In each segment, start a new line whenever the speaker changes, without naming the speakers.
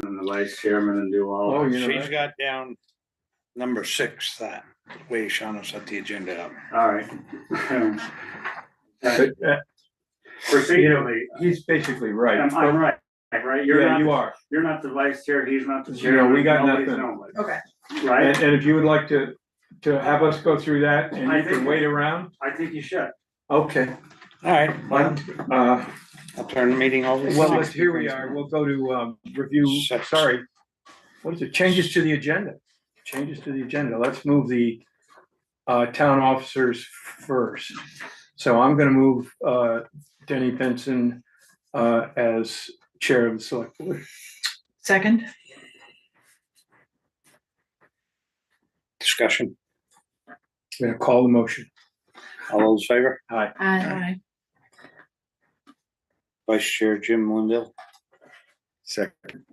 and the vice chairman and do all.
Oh,
that.
you know
She's got down number 6, that way Shauna set the agenda up.
All right.
But,
Procedurally,
he's basically right.
I'm right, right? You're
Yeah,
not,
you are.
You're not the vice chair, he's not the
You
chair.
know, we got
nobody's
nothing.
nobody,
Okay.
Right?
And if you would like to have us go through that and
I
you can
think-
wait around,
I think you should.
okay.
All right, well,
Uh,
I'll turn the meeting over.
well, here we are. We'll go to, review,
Six.
sorry. What is it? Changes to the agenda. Changes to the agenda. Let's move the, town officers first. So I'm gonna move, Denny Benson, as chair of the select board.
Second.
Discussion.
I'm gonna call the motion.
All those in favor?
Aye.
Aye.
Vice Chair Jim Lindell.
Second.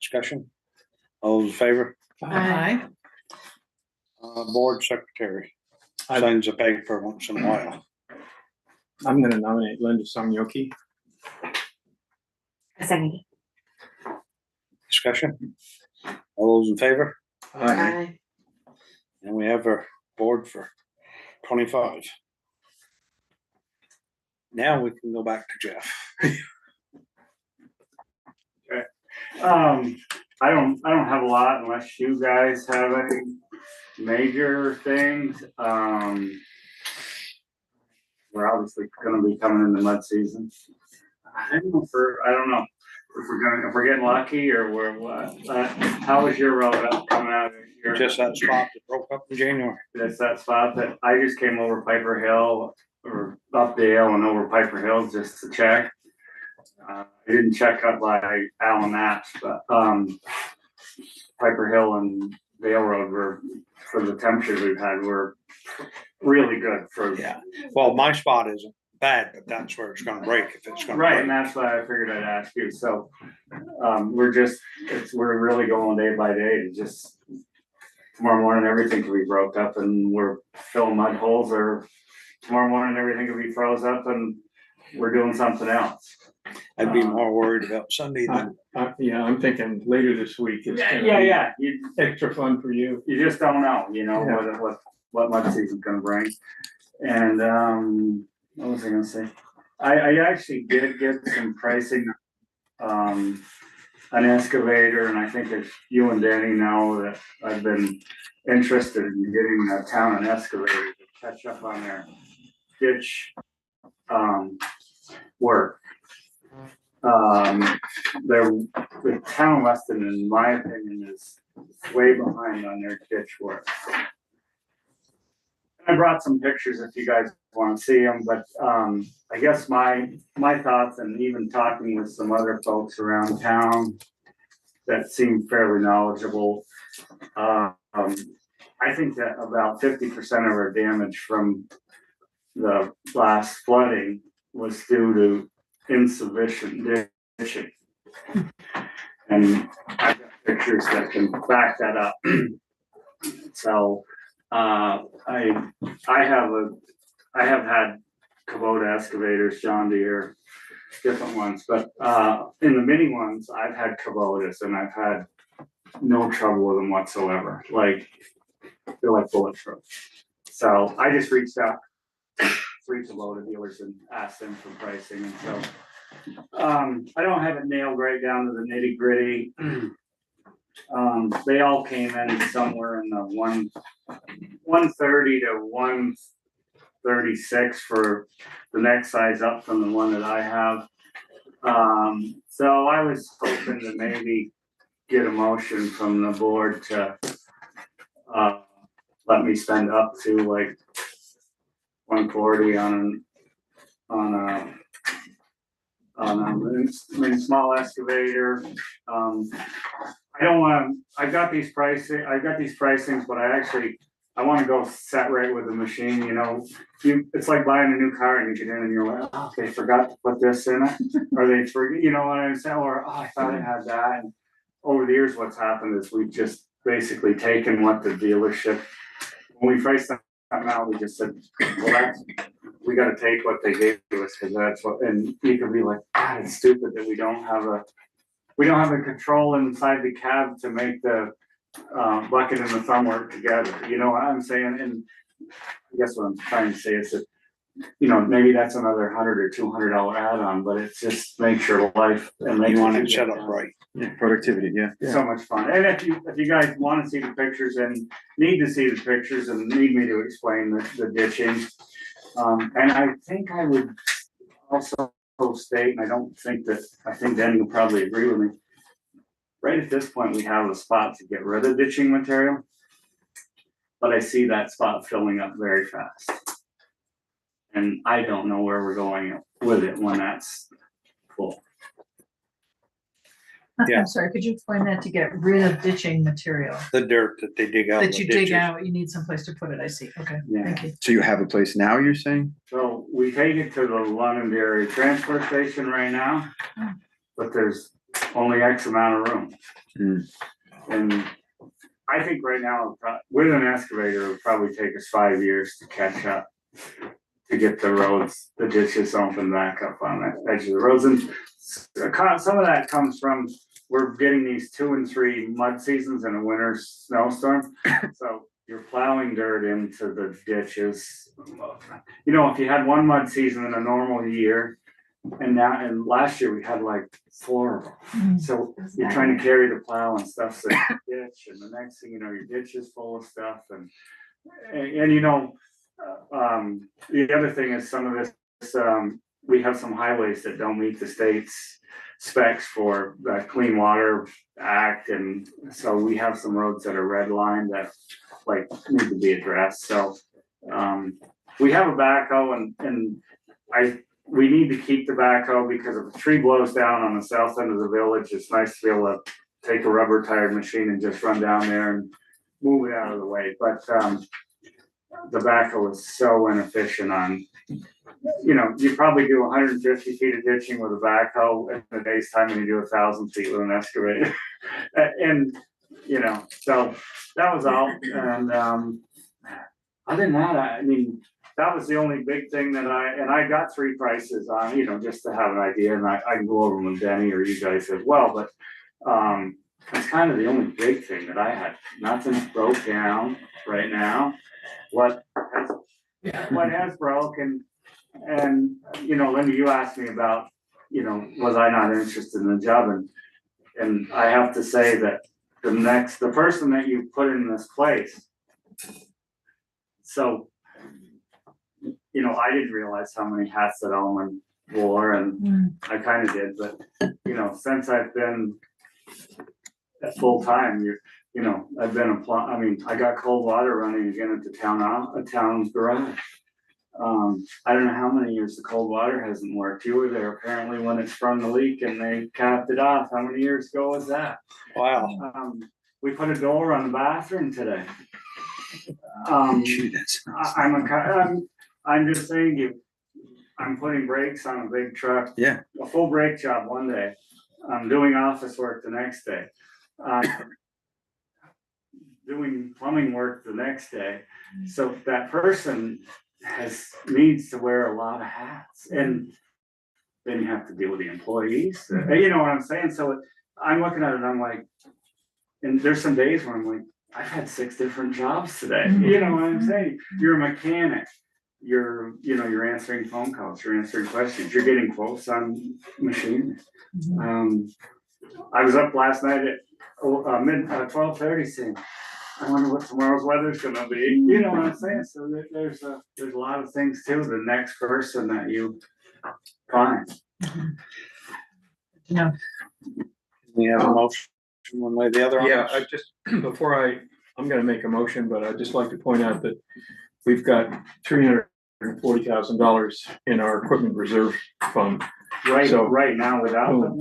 Discussion. All those in favor?
Aye.
Board Secretary.
Aye.
Signs a paper once in a while.
I'm gonna nominate Linda Songyoki.
A second.
Discussion. All those in favor?
Aye.
And we have our board for 25. Now we can go back to Jeff.
I don't have a lot unless you guys have any major things. We're obviously gonna be coming in the mud season. I don't know if we're getting lucky or we're what. How was your road coming out?
Just that spot that broke up in January.
That's that spot that I just came over Piper Hill or up Dale and over Piper Hill just to check. I didn't check up by Allen Maps, but Piper Hill and Dale Road were, for the temperatures we've had, were really good for.
Yeah. Well, my spot isn't bad, but that's where it's gonna break if it's gonna
Right,
break.
and that's why I figured I'd ask you. So we're really going day by day. It's just tomorrow morning, everything can be broke up and we're filling mud holes, or tomorrow morning, everything can be froze up and we're doing something else.
I'd be more worried about Sunday than.
Yeah, I'm thinking later this week is gonna be
Yeah. You
extra fun for you.
just don't know,
Yeah.
what mud season's gonna bring. And what was I gonna say? I actually did get some pricing, an excavator, and I think if you and Danny know that I've been interested in getting the town an excavator to catch up on their ditch work. The town of Weston, in my opinion, is way behind on their ditch work. I brought some pictures if you guys want to see them, but I guess my thoughts, and even talking with some other folks around town that seem fairly knowledgeable, I think that about 50% of our damage from the last flooding was due to insufficient ditching. And I've got pictures that can back that up. So I have had Kubota excavators, John Deere, different ones, but in the mini ones, I've had Kubotas and I've had no trouble with them whatsoever. Like, they're like bulletproof. So I just reached out to 3 Kubota dealers and asked them for pricing, and so I don't have it nailed right down to the nitty gritty. They all came in somewhere in the 130 to 136 for the next size up from the one that I have. So I was hoping to maybe get a motion from the board to let me spend up to like 140 on a small excavator. I don't want. I've got these pricings, but I want to go set right with the machine. It's like buying a new car and you get in and you're like, oh, they forgot to put this in it, or they forget. You know what I'm saying? Or I thought it had that. And over the years, what's happened is we've just basically taken what the dealership, when we priced them out, we just said, well, we got to take what they gave to us, because that's what. And you can be like, God, it's stupid that we don't have we don't have the control inside the cab to make the bucket and the thumb work together, you know what I'm saying? And I guess what I'm trying to say is that, you know, maybe that's another $100 or $200 add-on, but it just makes your life and makes
You want it
it
set up right.
Yeah, productivity, yeah.
so much fun. And if you guys want to see the pictures and need to see the pictures and need me to explain the ditching, and I think I would also state, and I think Danny will probably agree with me. Right at this point, we have a spot to get rid of ditching material, but I see that spot filling up very fast. And I don't know where we're going with it when that's full.
Yeah.
I'm sorry, could you explain that to get rid of ditching material?
The dirt that they dig out.
That
the
you dig
ditches.
out, you need someplace to put it, I see, okay,
Yeah.
thank you.
So you have a place now, you're saying?
So we take it to the Londonderry transfer station right now, but there's only X amount of room.
Hmm.
And I think right now, with an excavator, it would probably take us 5 years to catch up. To get the roads, the ditches open back up on the edge of the roads. And some of that comes from, we're getting these 2 and 3 mud seasons and a winter snowstorm. So you're plowing dirt into the ditches. You know, if you had 1 mud season in a normal year, and last year we had like 4 of them. So you're trying to carry the plow and stuff to the ditch, and the next thing you know, your ditch is full of stuff. And you know, the other thing is some of this, we have some highways that don't meet the state's specs for the Clean Water Act, and so we have some roads that are redlined that like need to be addressed. So we have a backhoe, and we need to keep the backhoe because if a tree blows down on the south end of the village, it's nice to be able to take a rubber tired machine and just run down there and move it out of the way. But the backhoe is so inefficient on, you know, you probably do 150 feet of ditching with a backhoe in a day's time, and you do 1,000 feet with an excavator. And, you know, so that was all. And other than that, I mean, that was the only big thing that I got 3 prices on, you know, just to have an idea, and I can go over them with Denny or you guys as well, but it's kind of the only big thing that I had. Nothing's broke down right now. What has broken, and you know, Linda, you asked me about, you know, was I not interested in the job, and I have to say that the person that you put in this place, so, you know, I didn't realize how many hats that Alman wore, and I kind of did, but you know, since I've been at full time, you know, I've been I mean, I got cold water running again at the town's garage. I don't know how many years the cold water hasn't worked. You were there apparently when it sprung the leak and they capped it off. How many years ago was that?
Wow.
We put a door on the bathroom today.
Gee, that's.
I'm just saying you, I'm putting brakes on a big truck.
Yeah.
A full brake job one day. I'm doing office work the next day. Doing plumbing work the next day. So that person needs to wear a lot of hats, and then you have to deal with the employees. You know what I'm saying? So I'm looking at it, I'm like, and there's some days where I'm like, I've had 6 different jobs today. You know what I'm saying? You're a mechanic. You're answering phone calls, you're answering questions, you're getting quotes on machinery. I was up last night at 12:30 saying, I wonder what tomorrow's weather's gonna be. You know what I'm saying? So there's a lot of things too. The next person that you find.
No,
We have a motion one way or the other on
Yeah,
this?
I just, before I'm gonna make a motion, but I'd just like to point out that we've got $340,000 in our equipment reserve fund. So-
Right now, without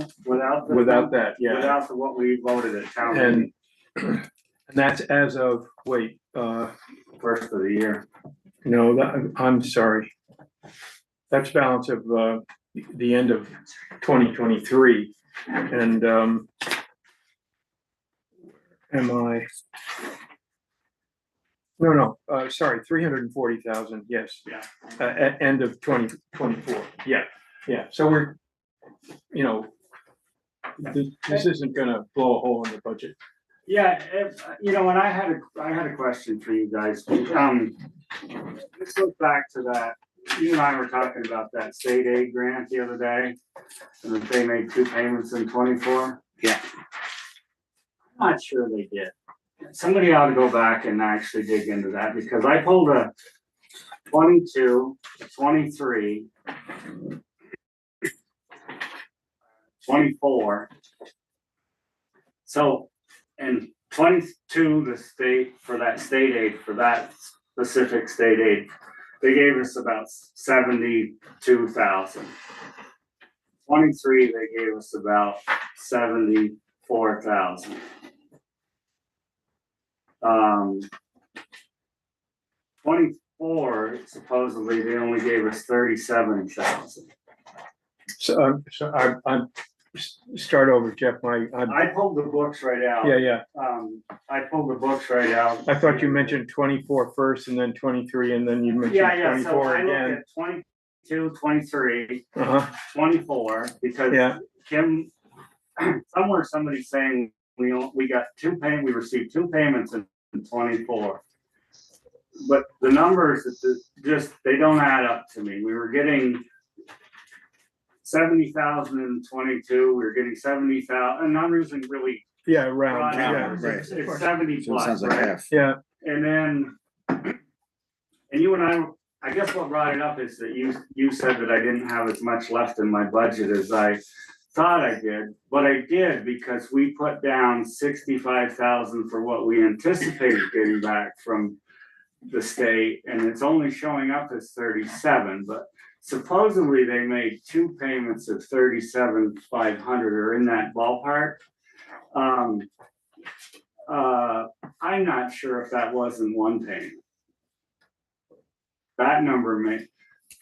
That, yeah.
without what we voted at town meeting
And that's as of,
first of the year.
no, I'm sorry. That's balance of, the end of 2023, and, sorry, 340,000, yes.
Yeah.
At end of 2024, yeah, so we're, you know, this isn't gonna blow a hole in the budget.
Yeah, you know, and I had a question for you guys. This goes back to that, you and I were talking about that state aid grant the other day, and that they made 2 payments in 24.
Yeah.
I'm not sure they did. Somebody ought to go back and actually dig into that, because I pulled a 22, a 23, 24. So, and 22, the state, for that state aid, for that specific state aid, they gave us about 72,000. 23, they gave us about 74,000. 24, supposedly, they only gave us 37,000.
So, I'm, start over, Jeff,
I pulled the books right out.
yeah,
I pulled the books right out.
I thought you mentioned 24 first and then 23, and then you mentioned
Yeah, so
24
I looked
again.
at 22, 23,
Uh-huh,
24, because
yeah,
Kim, somewhere somebody's saying we got we received 2 payments in 24. But the numbers, they don't add up to me. We were getting 70,000 in 22, we were getting 70,000, and I'm using really
yeah,
broad
round, yeah,
numbers.
right.
It's 70
So it
plus,
sounds like
right?
half.
yeah,
And then, and you and I guess what brought it up is that you said that I didn't have as much left in my budget as I thought I did, but I did, because we put down 65,000 for what we anticipated getting back from the state, and it's only showing up as 37, but supposedly they made 2 payments of 37,500, or in that ballpark. I'm not sure if that wasn't one payment. That number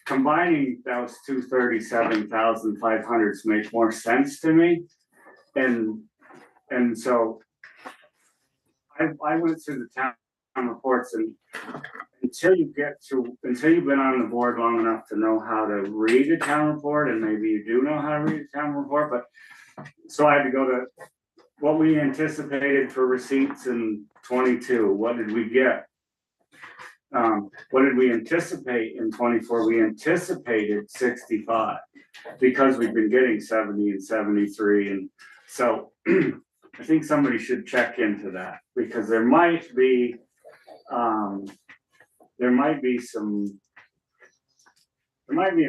combining those 2 37,500s make more sense to me. And so I went through the town reports, and until you've been on the board long enough to know how to read a town report, and maybe you do know how to read a town report, but so I had to go to what we anticipated for receipts in 22. What did we get? What did we anticipate in 24? We anticipated 65, because we've been getting 70 and 73, and so I think somebody should check into that, because there might be a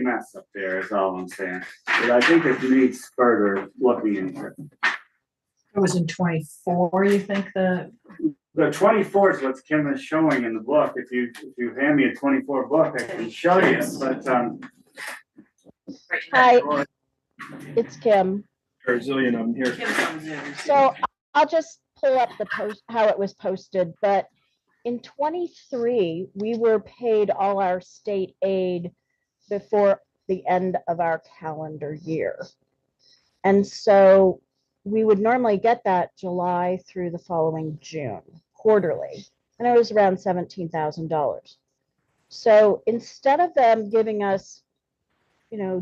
mess up there, is all I'm saying. But I think it needs further looking into.
It was in 24, you think
The 24 is what Kim is showing in the book. If you hand me a 24 book, I can show you, but
Hi, it's Kim.
there's a zillion of them here.
So I'll just pull up the post, how it was posted, but in 23, we were paid all our state aid before the end of our calendar year. And so we would normally get that July through the following June quarterly, and it was around $17,000. So instead of them giving us,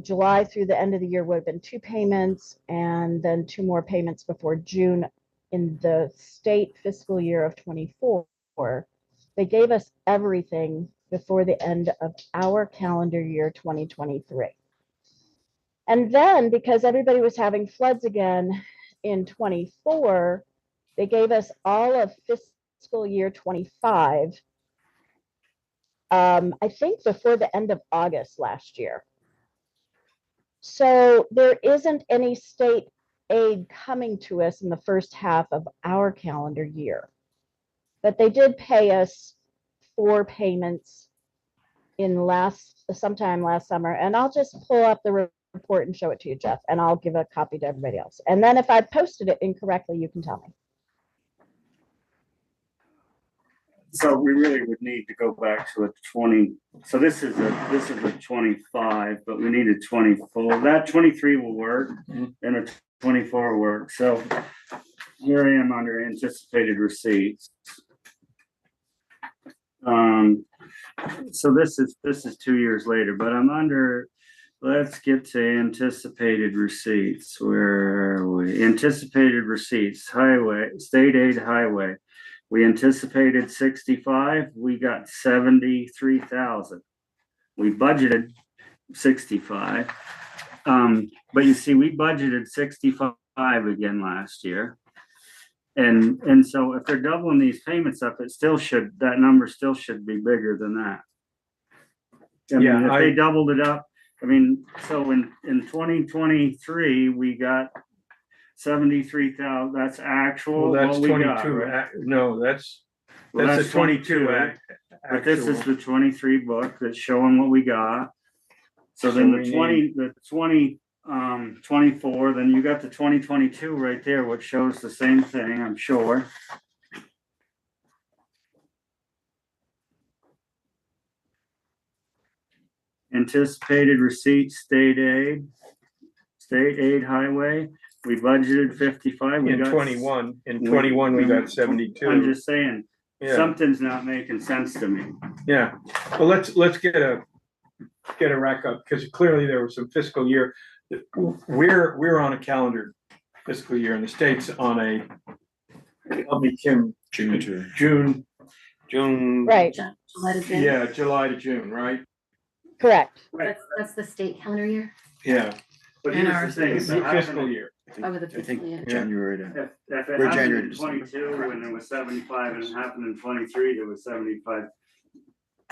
July through the end of the year would have been 2 payments and then 2 more payments before June in the state fiscal year of 24. They gave us everything before the end of our calendar year 2023. And then because everybody was having floods again in 24, they gave us all of fiscal year 25, I think before the end of August last year. So there isn't any state aid coming to us in the first half of our calendar year. But they did pay us 4 payments sometime last summer. And I'll just pull up the report and show it to you, Jeff, and I'll give a copy to everybody else. And then if I posted it incorrectly, you can tell me.
so we really would need to go back to a 20. So this is a 25, but we need a 24. That 23 will work, and a 24 will work. So here I am under anticipated receipts. So this is 2 years later, but I'm under let's get to anticipated receipts. Where are we? Anticipated receipts, highway, state aid highway. We anticipated 65, we got 73,000. We budgeted 65. But you see, we budgeted 65 again last year. And so if they're doubling these payments up, that number still should be bigger than that. I mean,
Yeah,
if they doubled it up, I mean, so in 2023, we got 73,000, that's actual.
Well, that's
what we got,
22,
right?
no, that's
Well,
a 22.
But this is
actual.
the 23 book that's showing what we got. So then
So
the
we
24, then you got the 2022 right there, which shows the same thing, I'm sure. Anticipated receipts, state aid highway, we budgeted 55. We
In
got
21, we got 72.
I'm just saying,
Yeah,
something's not making sense to me.
yeah. Well, let's get a rack up, because clearly there was some fiscal year. We're on a calendar fiscal year, and the state's on a, I'll be Kim, June,
Right,
July to June.
yeah, July to June, right?
correct.
That's the state calendar year,
Yeah,
But
And
here's
ours
the thing,
it's
if it
the fiscal
happened-
year.
over the
I think
fiscal year.
January to,
If it
We're
happened
January
in
to December.
22 when there was 75 and it happened in 23, there was 75.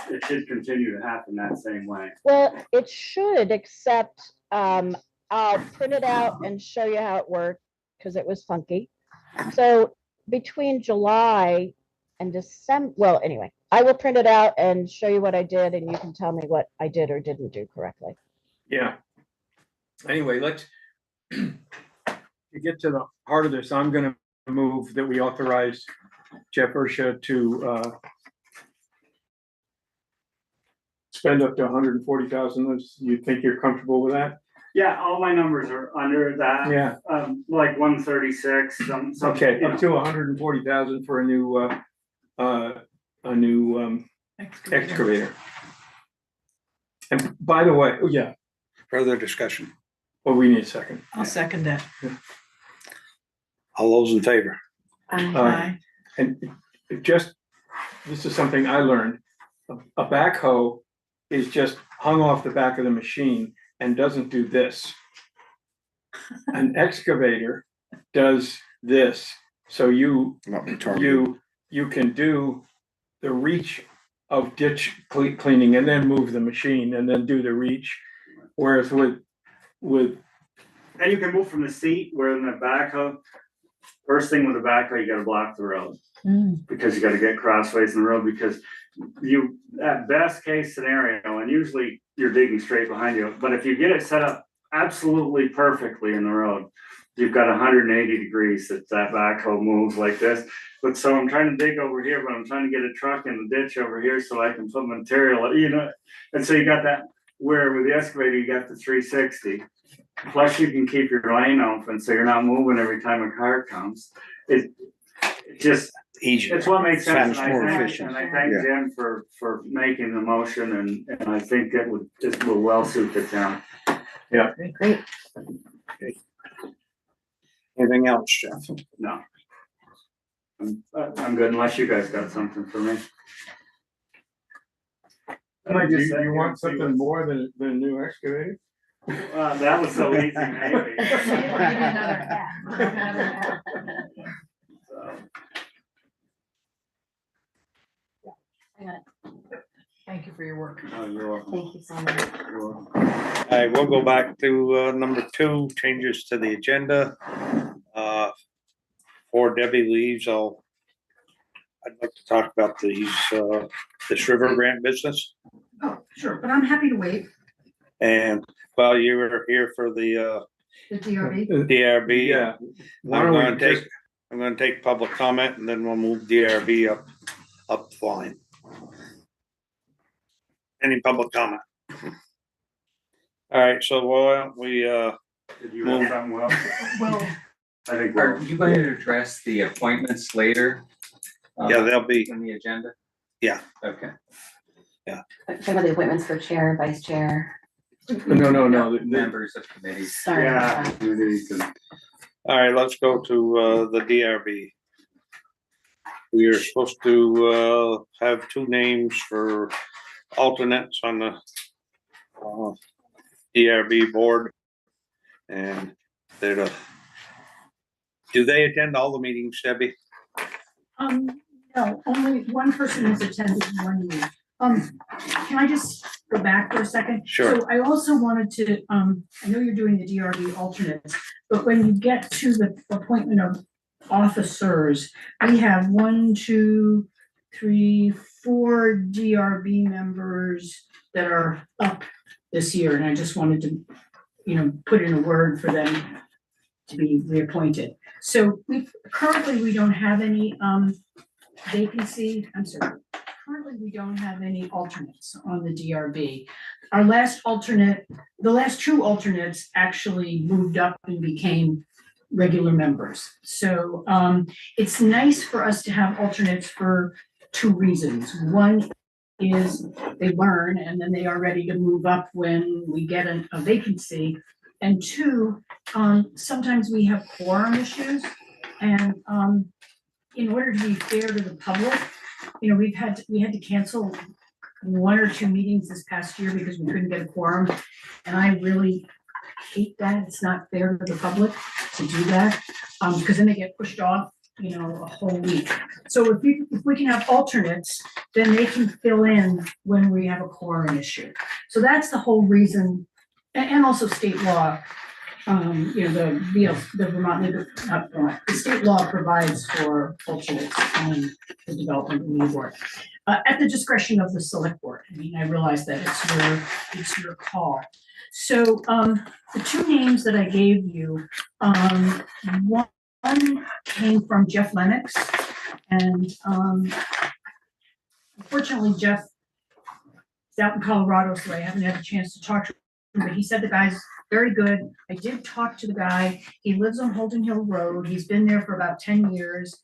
It should continue to happen that same way.
Well, it should, except, I'll print it out and show you how it worked, because it was funky. So between July and December, well, anyway, I will print it out and show you what I did, and you can tell me what I did or didn't do correctly.
Yeah. Anyway, let's to get to the heart of this. I'm gonna move that we authorize Jeff Ursha to spend up to 140,000. You think you're comfortable with that?
Yeah, all my numbers are under that,
Yeah,
like 136, some.
okay,
you
up
know.
to 140,000 for a new excavator. And by the way, oh yeah,
Further discussion.
well, we need a second.
I'll second that.
All those in favor?
Aye.
And just, this is something I learned, a backhoe is just hung off the back of the machine and doesn't do this. An excavator does this, so you can do the reach of ditch cleaning and then move the machine and then do the reach. Whereas with,
And you can move from the seat, where in the backhoe, first thing with the backhoe, you gotta block the road.
Mm.
Because you gotta get crossways in the road, because you, at best case scenario, and usually you're digging straight behind you, but if you get it set up absolutely perfectly in the road, you've got 180 degrees that backhoe moves like this. But so I'm trying to dig over here, but I'm trying to get a truck in the ditch over here so I can put material, you know, and so you got that, where with the excavator, you got the 360. Plus you can keep your lane open, so you're not moving every time a car comes. It just,
Easier.
it's what makes sense.
Sounds more efficient.
And I thank
Yeah.
Jim for making the motion, and I think it will well suit the town.
Great.
Anything else, Jeff?
No. I'm good, unless you guys got something for me.
do you want something more than a new excavator?
That was so easy, maybe. So,
I got it.
Thank you for your work.
you're welcome.
Thank you so much.
You're welcome.
All right, we'll go back to number 2, changes to the agenda. Before Debbie leaves, I'd like to talk about this river grant business.
Oh, sure, but I'm happy to wait.
And while you were here for the
The DRB.
DRB,
Yeah. Why
I'm
don't we
gonna
just,
take public comment, and then we'll move DRB up the line. Any public comment? All right, so why don't we,
Did you have something, Will?
Well,
I think
Are
we're.
you going to address the appointments later?
yeah, they'll be,
In the agenda?
Yeah.
Okay.
Talk about the appointments for chair, vice chair,
No,
Members of committees.
Sorry about
Yeah.
that.
committees and-
All right, let's go to, the DRB. We are supposed to, have two names for alternates on the, DRB board. And they're the, do they attend all the meetings, Debbie?
No, only one person has attended one meeting. Can I just go back for a second?
Sure.
So I also wanted to, I know you're doing the DRB alternates, but when you get to the appointment of officers, we have 1, 2, 3, 4 DRB members that are up this year, and I just wanted to, put in a word for them to be reappointed. So currently, we don't have any, vacancy, currently we don't have any alternates on the DRB. Our last alternate, the last two alternates actually moved up and became regular members. So it's nice for us to have alternates for two reasons. One is they learn and then they are ready to move up when we get a vacancy. And two, sometimes we have quorum issues and in order to be fair to the public, we had to cancel 1 or 2 meetings this past year because we couldn't get a quorum. And I really hate that. It's not fair to the public to do that, because then they get pushed off, a whole week. So if we can have alternates, then they can fill in when we have a quorum issue. So that's the whole reason, and also state law. The Vermont Legal, not Vermont, the state law provides for alternates on the development review board. At the discretion of the select board. I mean, I realize that it's your call. So the two names that I gave you, one came from Jeff Lennox, and unfortunately Jeff is out in Colorado, so I haven't had a chance to talk to him, but he said the guy's very good. I did talk to the guy. He lives on Holden Hill Road. He's been there for about 10 years.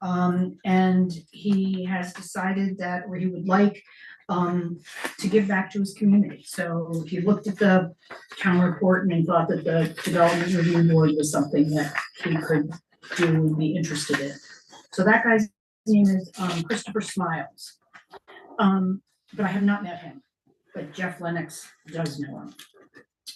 And he has decided that, or he would like to give back to his community. So if you looked at the town report and thought that the development review board was something that he could do and be interested in. So that guy's name is Christopher Smiles. But I have not met him, but Jeff Lennox does know him.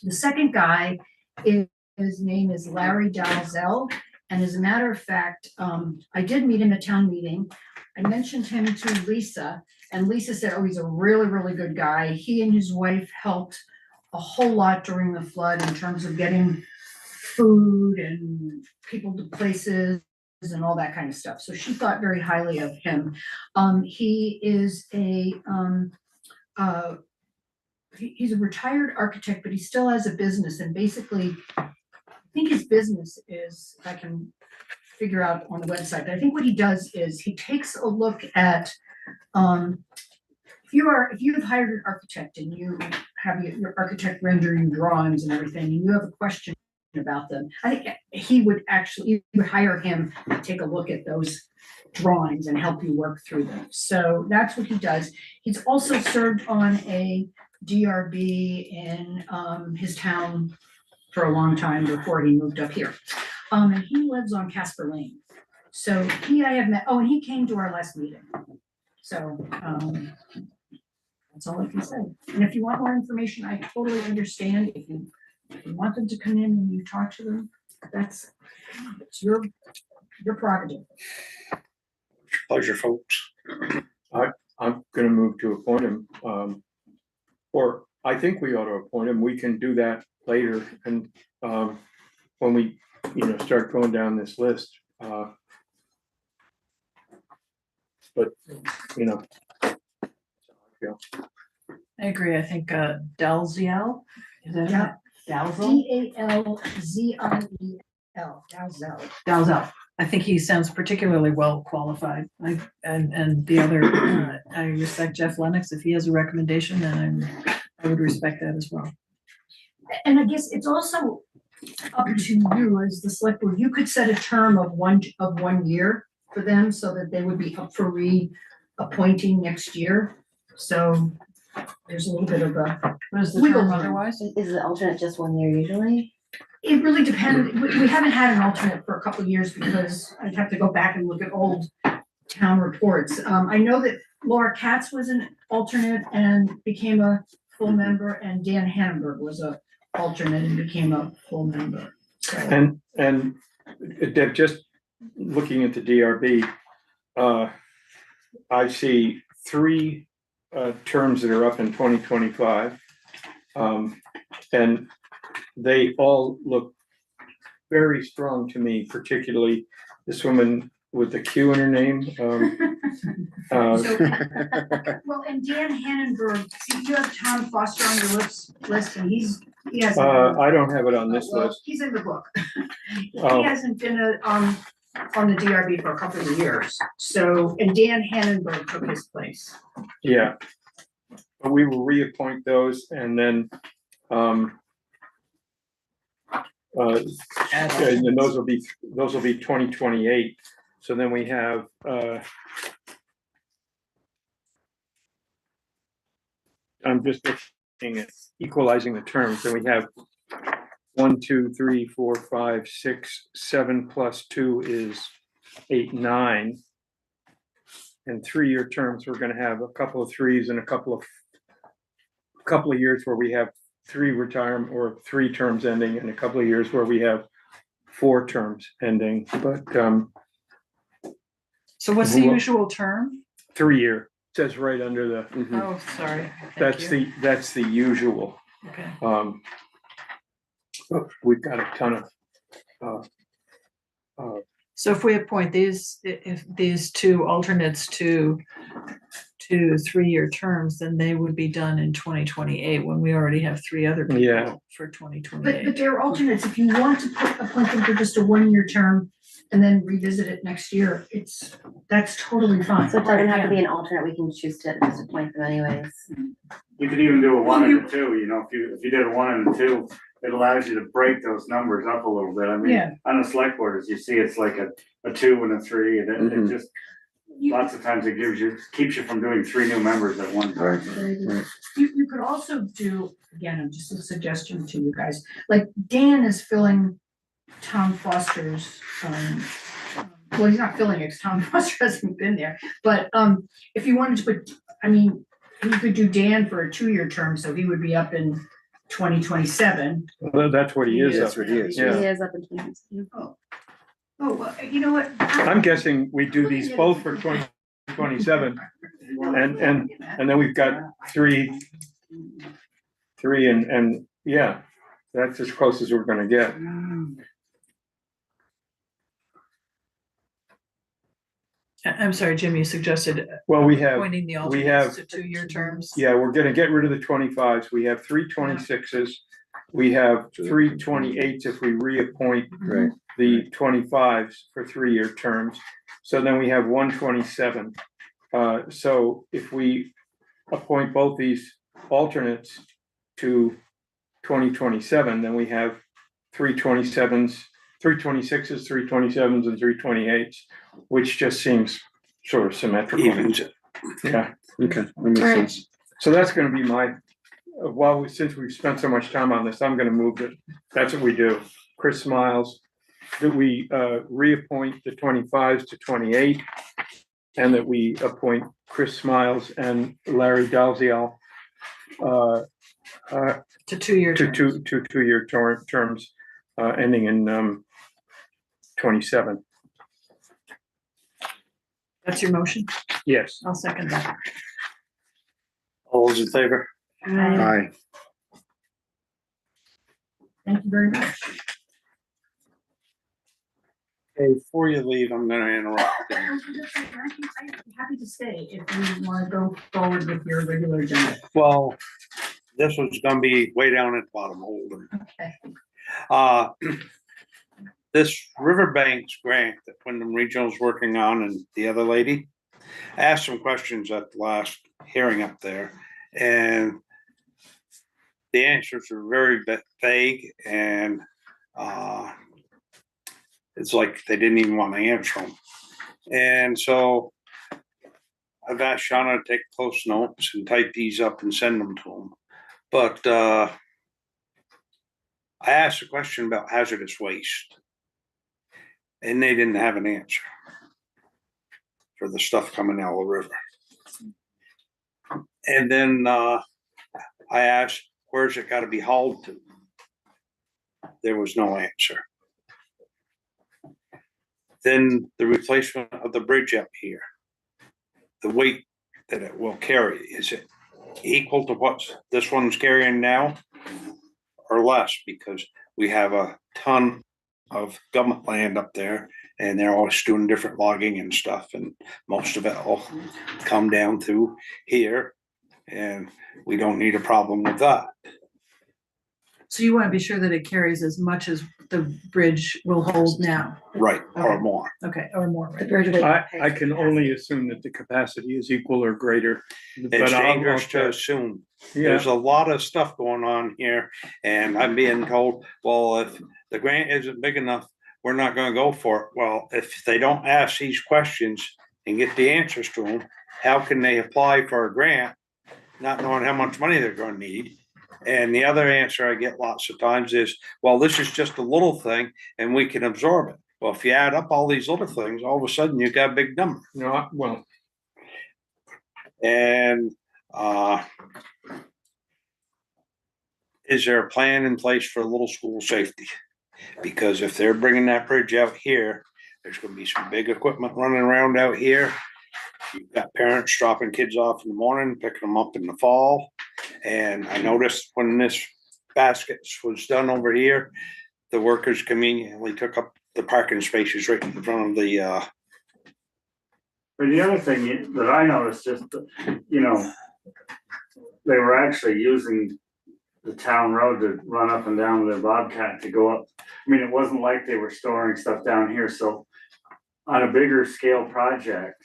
The second guy, his name is Larry Dalzell. And as a matter of fact, I did meet him at town meeting. I mentioned him to Lisa, and Lisa said, oh, he's a really, really good guy. He and his wife helped a whole lot during the flood in terms of getting food and people to places and all that kind of stuff. So she thought very highly of him. He is he's a retired architect, but he still has a business, and basically, I think his business is, I can figure out on the website, but I think what he does is he takes a look at, if you've hired an architect and you have your architect render you drawings and everything, and you have a question about them, I think you would hire him to take a look at those drawings and help you work through them. So that's what he does. He's also served on a DRB in his town for a long time before he moved up here. And he lives on Casper Lane. So I have met, and he came to our last meeting. So that's all I can say. And if you want more information, I totally understand. If you want them to come in and you talk to them, it's your prerogative.
Pleasure, folks.
I'm gonna move to appoint him, or I think we ought to appoint him. We can do that later, and when we, start going down this list. But,
I agree. I think Dalziel, is that
Yeah.
Dalziel?
Dalziel. Dalziel.
Dalziel. I think he sounds particularly well qualified. And the other, I respect Jeff Lennox. If he has a recommendation, then I would respect that as well.
And I guess it's also up to you as the select board. You could set a term of 1 year for them so that they would be up for reappointing next year. So there's a little bit of a,
What is the
Wiggle
term
room.
otherwise?
Is the alternate just 1 year usually?
it really depends, we haven't had an alternate for a couple of years because I'd have to go back and look at old town reports. I know that Laura Katz was an alternate and became a full member, and Dan Hannenberg was a alternate and became a full member. So,
And Deb, just looking at the DRB, I see three terms that are up in 2025. And they all look very strong to me, particularly this woman with the Q in her name.
so, well, and Dan Hannenberg, see, you have Tom Foster on your list, and he hasn't.
I don't have it on this
Well,
list.
he's in the book.
Oh.
He hasn't been on the DRB for a couple of years, so, and Dan Hannenberg took his place.
Yeah. But we will reappoint those and then, and then those will be 2028. So then we have, I'm just looking at equalizing the terms. So we have 1, 2, 3, 4, 5, 6, 7 plus 2 is 8, 9. And 3-year terms, we're gonna have a couple of threes and a couple of years where we have 3 retirement or 3 terms ending, and a couple of years where we have 4 terms ending, but
So what's the
Well-
usual term?
3-year says right under the,
Mhm.
Oh, sorry. Thank
that's
you.
that's the usual.
Okay.
But we've got a ton of
So if we appoint if these two alternates to 3-year terms, then they would be done in 2028 when we already have 3 other
Yeah.
people for
But
2028.
they're alternates, if you want to appoint them for just a 1-year term and then revisit it next year, that's totally fine.
So it doesn't have to
yeah.
be an alternate, we can choose to just appoint them anyways.
You could even do a 1
Well,
and a 2, you know, if you did a 1 and a 2, it allows you to break those numbers up a little bit. I mean,
Yeah.
on the select board, as you see, it's like a 2 and a 3, and it
Mhm.
just,
You,
lots of times it keeps you from doing 3 new members at one time.
you could also do, again, just a suggestion to you guys, like Dan is filling Tom Foster's, well, he's not filling it, because Tom Foster hasn't been there, but, if you wanted to put, I mean, you could do Dan for a 2-year term, so he would be up in 2027.
well, that's what he is.
That's
up
what he is.
Yeah.
He is up in 20.
Oh, well, you know what?
I'm guessing we do these both for 2027, and then we've got three and yeah, that's as close as we're gonna get.
I'm sorry, Jim, you suggested
Well, we have,
appointing the
we have-
alternates to 2-year terms.
yeah, we're gonna get rid of the 25s. We have 3 26s. We have 3 28s if we reappoint
Right.
the 25s for 3-year terms. So then we have 1 27. So if we appoint both these alternates to 2027, then we have 3 27s, 3 26s, 3 27s, and 3 28s, which just seems sort of symmetrical.
Evens.
Yeah,
Okay, that makes
Alright.
sense.
so that's gonna be my, since we've spent so much time on this, I'm gonna move it. That's what we do. Chris Smiles, that we reappoint the 25s to 28, and that we appoint Chris Smiles and Larry Dalziel
To 2-year
to
terms.
2-year terms, ending in 27.
That's your motion?
Yes.
I'll second that.
All those in favor?
Aye.
Thank you very much.
Okay, before you leave, I'm gonna interrupt.
I'm happy to stay if you want to go forward with your regular agenda.
Well, this was gonna be way down at the bottom, Holden.
Okay.
This Riverbanks grant that Wyndham Regional's working on and the other lady asked some questions at the last hearing up there, and the answers are very vague, and it's like they didn't even want to answer them. And so I've asked Shauna to take close notes and type these up and send them to them. But I asked a question about hazardous waste. And they didn't have an answer for the stuff coming out of the river. And then I asked, where's it gotta be hauled to? There was no answer. Then the replacement of the bridge up here. The weight that it will carry, is it equal to what this one's carrying now? Or less, because we have a ton of government land up there and they're always doing different logging and stuff, and most of it will come down through here. And we don't need a problem with that.
So you want to be sure that it carries as much as the bridge will hold now?
Right, or
Okay.
more.
Okay, or more,
The
right?
bridge will
I can only assume that the capacity is equal or greater.
It's
but I'll
dangerous to
check.
assume.
Yeah,
There's a lot of stuff going on here, and I'm being told, well, if the grant isn't big enough, we're not gonna go for it. Well, if they don't ask these questions and get the answers to them, how can they apply for a grant, not knowing how much money they're gonna need? And the other answer I get lots of times is, well, this is just a little thing and we can absorb it. Well, if you add up all these little things, all of a sudden you got a big number.
no, well,
And is there a plan in place for little school safety? Because if they're bringing that bridge out here, there's gonna be some big equipment running around out here. You've got parents dropping kids off in the morning, picking them up in the fall. And I noticed when this baskets was done over here, the workers conveniently took up the parking spaces right in front of the
But the other thing that I noticed, just, you know, they were actually using the town road to run up and down the Bobcat to go up. I mean, it wasn't like they were storing stuff down here, so on a bigger scale project,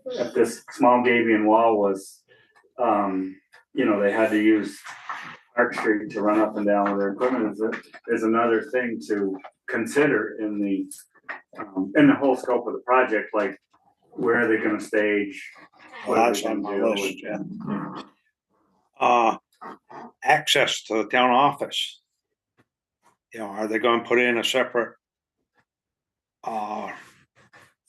if this small Gabion wall was, you know, they had to use Park Street to run up and down with their equipment, is another thing to consider in the whole scope of the project, like, where are they gonna stage? What are
That's
they
on
gonna
my
do?
list, yeah. Access to the town office. You know, are they gonna put in a separate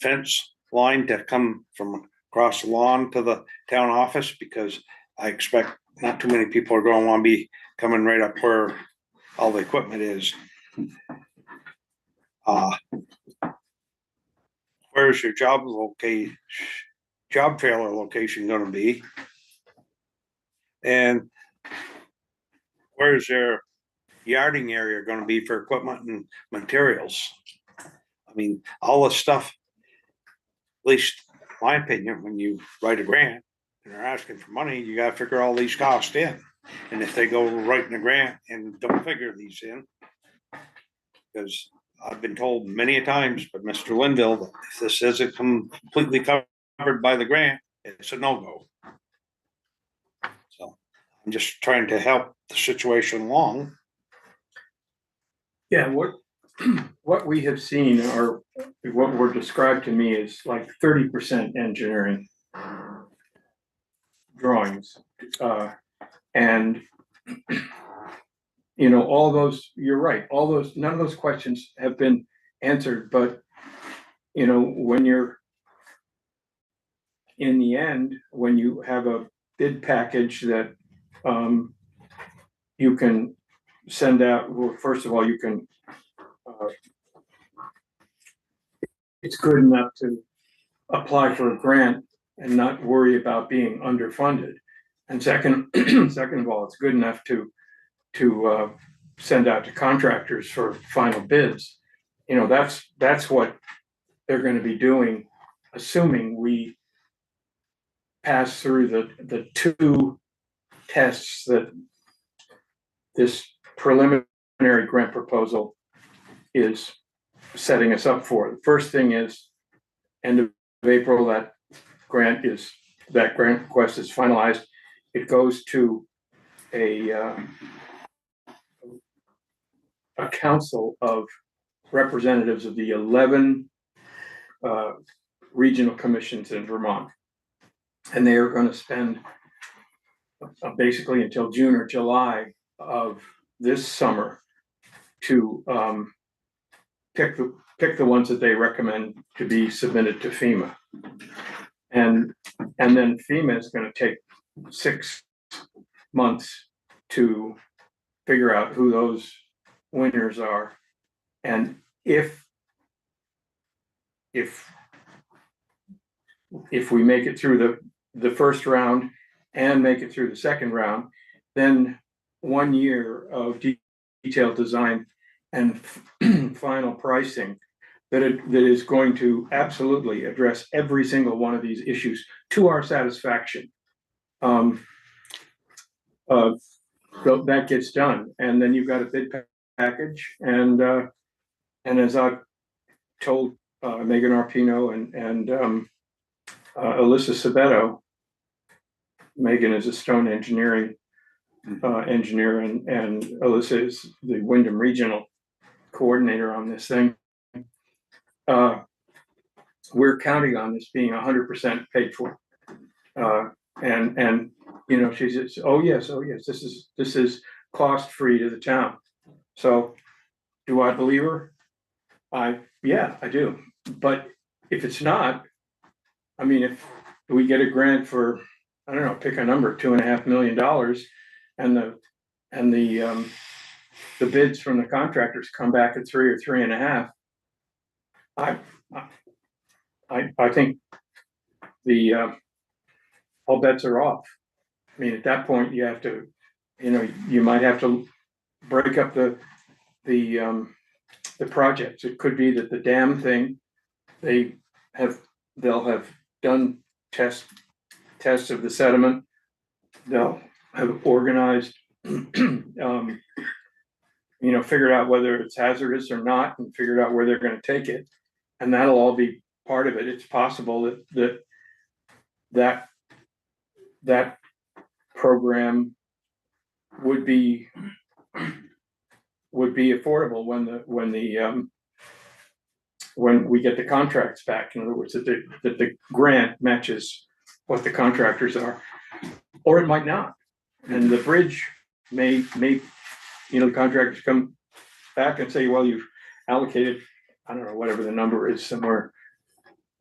fence line to come from across the lawn to the town office? Because I expect not too many people are gonna wanna be coming right up where all the equipment is. Where's your job trailer location gonna be? And where's their yarding area gonna be for equipment and materials? I mean, all this stuff, at least in my opinion, when you write a grant and they're asking for money, you gotta figure all these costs in. And if they go writing a grant and don't figure these in, because I've been told many a times by Mr. Linville that if this isn't completely covered by the grant, it's a no-go. So I'm just trying to help the situation along.
yeah, what we have seen or what were described to me is like 30% engineering drawings. And you know, all those, you're right, all those, none of those questions have been answered, but you know, when you're in the end, when you have a bid package that you can send out, well, first of all, you can it's good enough to apply for a grant and not worry about being underfunded. And second, second of all, it's good enough to send out to contractors for final bids. You know, that's what they're gonna be doing, assuming we pass through the two tests that this preliminary grant proposal is setting us up for. The first thing is end of April, that grant request is finalized. It goes to a council of representatives of the 11 regional commissions in Vermont. And they are gonna spend basically until June or July of this summer to pick the ones that they recommend to be submitted to FEMA. And then FEMA is gonna take 6 months to figure out who those winners are. And if we make it through the first round and make it through the second round, then 1 year of detailed design and final pricing that is going to absolutely address every single one of these issues to our satisfaction. So that gets done, and then you've got a bid package, and as I've told Megan Arpino and Alyssa Sabeto, Megan is a stone engineering engineer, and Alyssa is the Wyndham Regional coordinator on this thing. We're counting on this being 100% paid for. And you know, she says, oh yes, this is cost free to the town. So do I believe her? Yeah, I do. But if it's not, I mean, if we get a grant for, I don't know, pick a number, $2.5 million, and the bids from the contractors come back at 3 or 3.5, I think all bets are off. I mean, at that point, you have to, you know, you might have to break up the projects. It could be that the dam thing, they'll have done tests of the sediment. They'll have organized, you know, figured out whether it's hazardous or not, and figured out where they're going to take it, and that'll all be part of it. It's possible that program would be affordable when we get the contracts back. In other words, that the grant matches what the contractors are, or it might not. And the bridge may, you know, the contractors come back and say, well, you've allocated, I don't know, whatever the number is, somewhere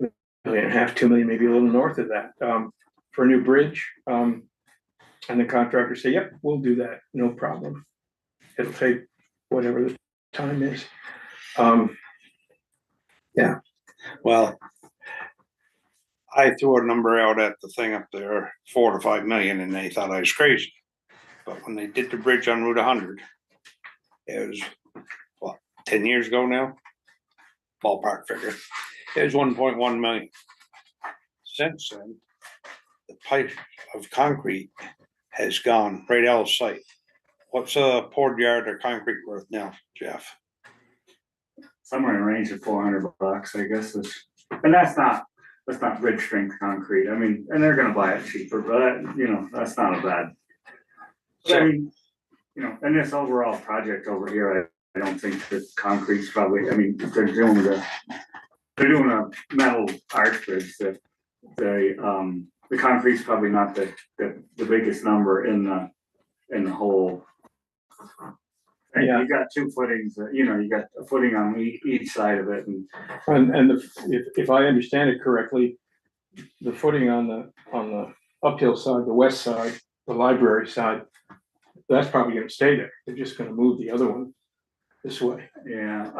$1.5 million, $2 million, maybe a little north of that, for a new bridge. And the contractors say, yep, we'll do that, no problem. It'll take whatever the time is. Yeah.
Well, I threw a number out at the thing up there, 4 to 5 million, and they thought I was crazy. But when they did the bridge on Route 100, it was, what, 10 years ago now? Ballpark figure. It was 1.1 million. Since then, the pipe of concrete has gone right out of sight. What's a poured yard of concrete worth now, Jeff?
Somewhere in the range of $400, I guess. And that's not bridge strength concrete. I mean, and they're gonna buy it cheaper, but you know, that's not a bad. I mean, you know, and this overall project over here, I don't think that concrete's probably, I mean, they're doing a metal arch bridge that the concrete's probably not the biggest number in the whole. And
Yeah.
you got 2 footings, you know, you got a footing on each side of it, and
if I understand it correctly, the footing on the uphill side, the west side, the library side, that's probably gonna stay there. They're just gonna move the other one this way.
yeah,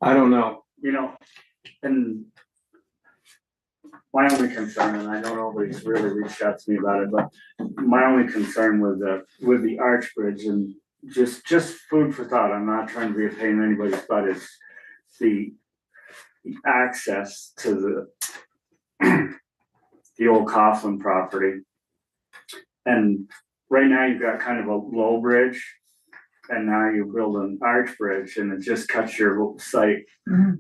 I don't know.
you know, and my only concern, and I know nobody's really reached out to me about it, but my only concern with the arch bridge, and just food for thought, I'm not trying to be a pain in anybody's butt, is the access to the old Coughlin property. And right now you've got kind of a low bridge, and now you build an arch bridge, and it just cuts your sight.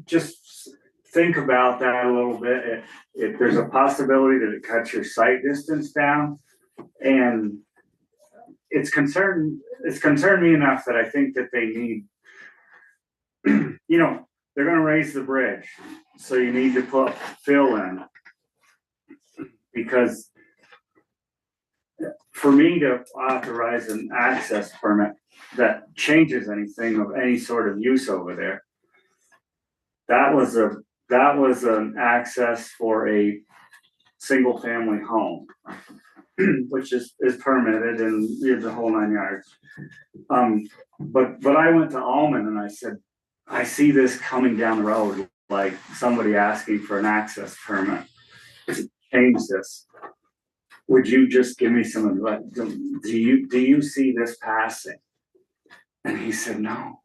Just think about that a little bit. If there's a possibility that it cuts your sight distance down, and it's concerned me enough that I think that they need, you know, they're gonna raise the bridge, so you need to put fill in, because for me to authorize an access permit that changes anything of any sort of use over there. That was an access for a single family home, which is permitted and the whole 9 yards. But I went to Alman and I said, I see this coming down the road, like somebody asking for an access permit to change this. Would you just give me some advice? Do you see this passing? And he said, no,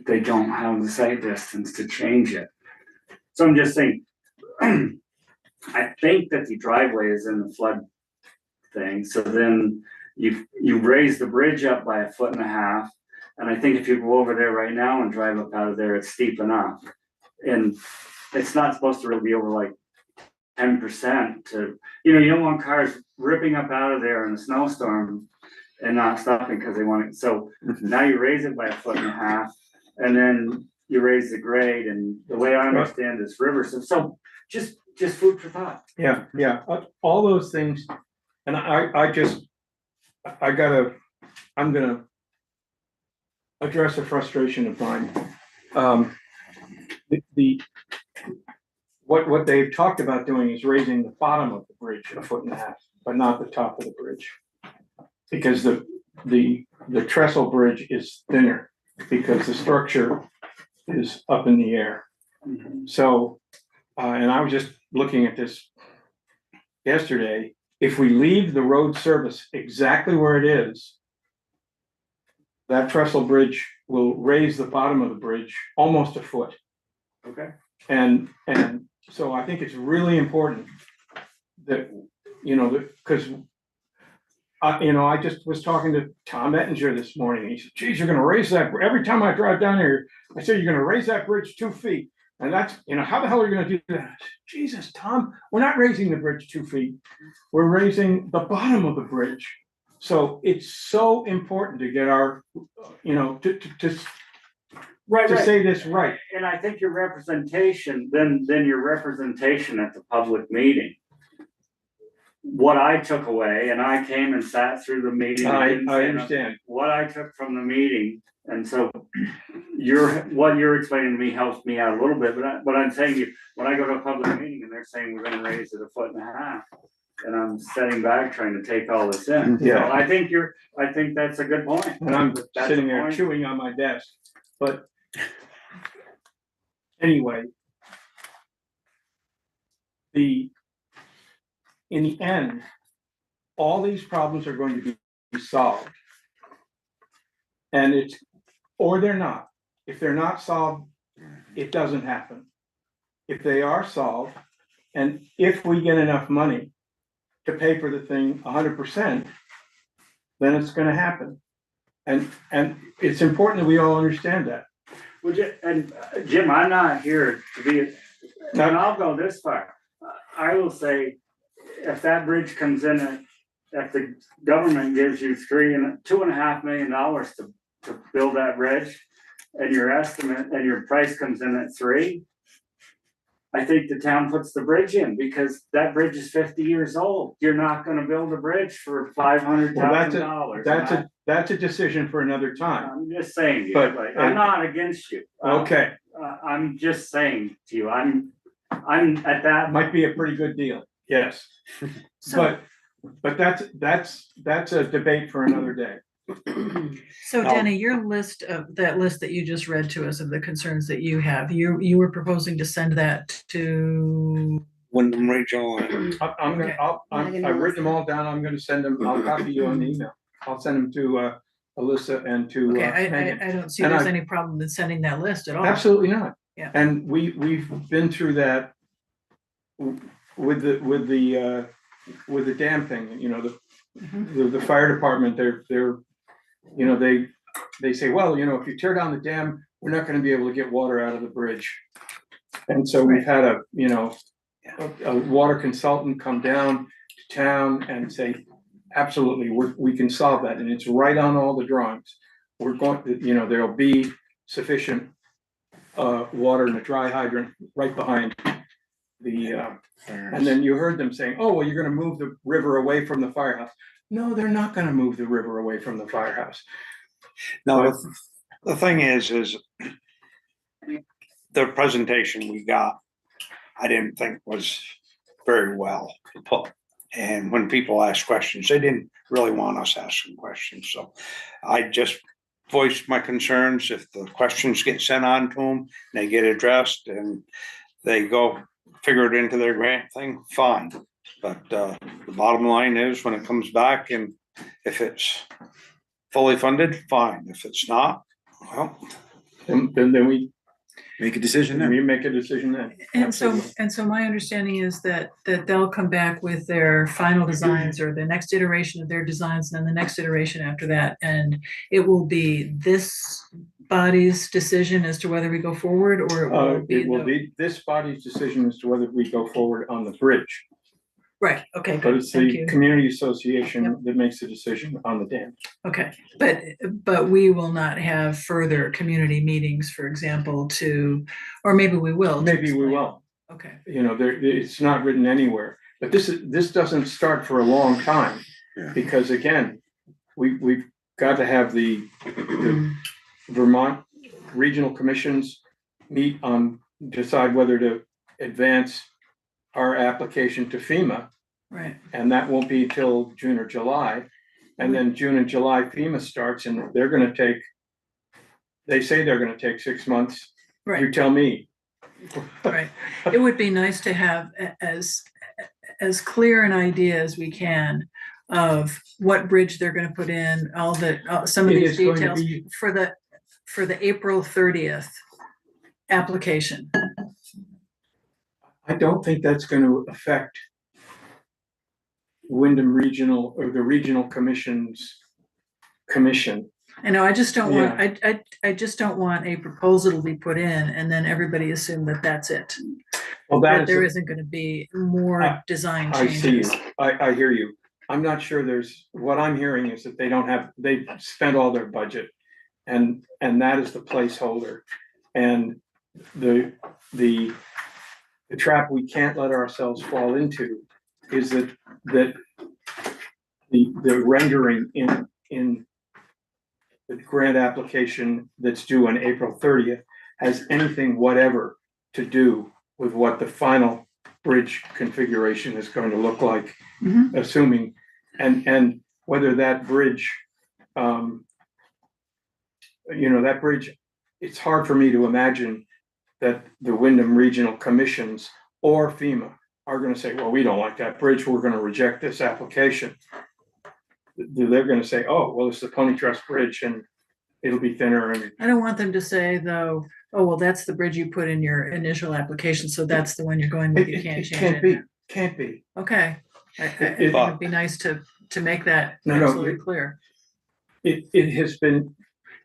they don't have the sight distance to change it. So I'm just saying, I think that the driveway is in the flood thing, so then you raise the bridge up by 1.5 feet. And I think if you go over there right now and drive up out of there, it's steep enough. And it's not supposed to really be over like 10% to, you don't want cars ripping up out of there in a snowstorm and not stopping because they want it. So now you raise it by 1.5 feet and then you raise the grade, and the way I understand this river, so just food for thought.
Yeah, all those things, and I'm gonna address a frustration of mine. What they've talked about doing is raising the bottom of the bridge 1.5 feet, but not the top of the bridge. Because the trestle bridge is thinner, because the structure is up in the air. So, and I was just looking at this yesterday, if we leave the road service exactly where it is, that trestle bridge will raise the bottom of the bridge almost 1 foot.
Okay.
And so I think it's really important that, because I just was talking to Tom Ettinger this morning, and he said, geez, you're gonna raise that, every time I drive down here, I say, you're gonna raise that bridge 2 feet. And that's, how the hell are you gonna do that? I said, Jesus, Tom, we're not raising the bridge 2 feet. We're raising the bottom of the bridge. So it's so important to get our, to say this right.
And I think your representation, then your representation at the public meeting. What I took away, and I came and sat through the meeting.
I understand.
What I took from the meeting, and so what you're explaining to me helps me out a little bit, but what I'm saying, when I go to a public meeting and they're saying we're gonna raise it 1.5 feet, and I'm sitting back trying to take all this in.
Yeah.
So I think that's a good point.
And I'm
That's
sitting
a
there
point.
chewing on my desk, but anyway. In the end, all these problems are going to be solved. And or they're not. If they're not solved, it doesn't happen. If they are solved, and if we get enough money to pay for the thing 100%, then it's gonna happen. And it's important that we all understand that.
And Jim, I'm not here to be, and I'll go this far. I will say, if that bridge comes in, if the government gives you $2.5 million to build that bridge, and your estimate and your price comes in at 3, I think the town puts the bridge in, because that bridge is 50 years old. You're not gonna build a bridge for $500,000.
That's a decision for another time.
I'm just saying,
But-
I'm not against you.
Okay,
I'm just saying to you, I'm at that.
might be a pretty good deal, yes.
So,
But that's a debate for another day.
so Denny, your that list that you just read to us of the concerns that you have, you were proposing to send that to.
Wyndham Regional.
I've written them all down, I'm gonna send them, I'll copy you on the email. I'll send them to Alyssa and to
Okay,
Megan.
I don't see
And
there's
I-
any problem in sending that list at all.
Absolutely not.
Yeah.
And we've been through that with the dam thing, the fire department, they say, well, if you tear down the dam, we're not gonna be able to get water out of the bridge. And so we've had a water consultant come down to town and say, absolutely, we can solve that, and it's right on all the drawings. We're going to, there'll be sufficient water in a dry hydrant right behind the, and then you heard them saying, oh, well, you're gonna move the river away from the firehouse. No, they're not gonna move the river away from the firehouse.
No, the thing is the presentation we got, I didn't think was very well put. And when people ask questions, they didn't really want us asking questions, so I just voiced my concerns. If the questions get sent on to them, they get addressed and they go figure it into their grant thing, fine. But the bottom line is when it comes back and if it's fully funded, fine. If it's not, well,
Then we
Make a decision then.
make a decision then.
And so,
Absolutely.
my understanding is that they'll come back with their final designs or the next iteration of their designs and then the next iteration after that. And it will be this body's decision as to whether we go forward or
It will be this body's decision as to whether we go forward on the bridge.
Right, okay,
But
good,
it's
thank
the
you.
community association that makes the decision on the dam.
Okay, but we will not have further community meetings, for example, or maybe we will. to
Maybe we
explain.
will.
Okay,
You know, it's not written anywhere, but this doesn't start for a long time.
Yeah.
Because again, we've got to have the Vermont regional commissions meet on, decide whether to advance our application to FEMA,
right,
and that won't be till June or July. And then June and July FEMA starts and they're gonna take, they say they're gonna take 6 months. You
right,
tell me.
right. It would be nice to have as clear an idea as we can of what bridge they're gonna put in, all some of
It
these
is going to
details
be-
for the April 30th application.
I don't think that's gonna affect Wyndham Regional or the Regional Commission's commission.
I know, I just don't want, I just don't want a proposal to be put in and then everybody assume that that's it.
Well,
That
that
there
is,
isn't gonna be more design
I see you.
changes.
I hear you. I'm not sure what I'm hearing is that they've spent all their budget. And that is the placeholder. And the trap we can't let ourselves fall into is that the rendering in the grant application that's due on April 30th has anything whatever to do with what the final bridge configuration is going to look like,
Mhm.
assuming, and whether that bridge, that bridge, it's hard for me to imagine that the Wyndham Regional Commissions or FEMA are gonna say, well, we don't like that bridge, we're gonna reject this application. They're gonna say, oh, well, it's the Pony Trust Bridge and it'll be thinner and.
I don't want them to say though, oh, well, that's the bridge you put in your initial application, so that's the one you're going with, you can't change
Can't be,
it.
can't be.
Okay, I think
It-
it'd be nice to make that
No,
absolutely clear.
It has been,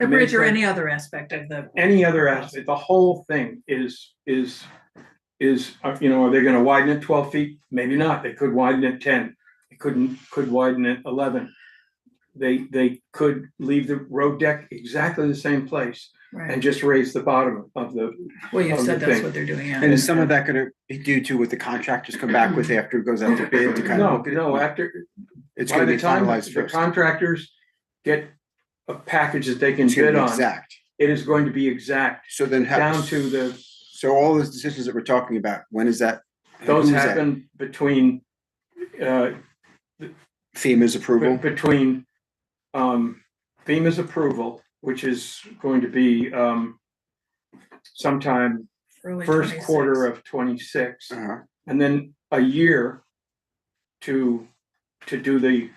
The bridge or
Make-
any other aspect of the.
any other aspect, the whole thing is, are they gonna widen it 12 feet? Maybe not. They could widen it 10. They could widen it 11. They could leave the road deck exactly the same place and
Right,
just raise the bottom of the.
well, you've
of
said
the
that's
thing.
what they're doing,
And
yeah.
is some of that gonna be due to what the contractors come back with after it goes out to bid to kind of
No,
look at it?
no, after,
It's
by
gonna
the
be
time
finalized
the
first.
contractors get a package that they can
It's gonna
bid
be
on,
exact.
it is going to be exact,
So then
down to the,
so all those decisions that we're talking about, when is that?
those
who is that?
happen between,
FEMA's approval?
between FEMA's approval, which is going to be sometime
Early
first
26.
quarter of 26,
Uh-huh.
and then a year to do the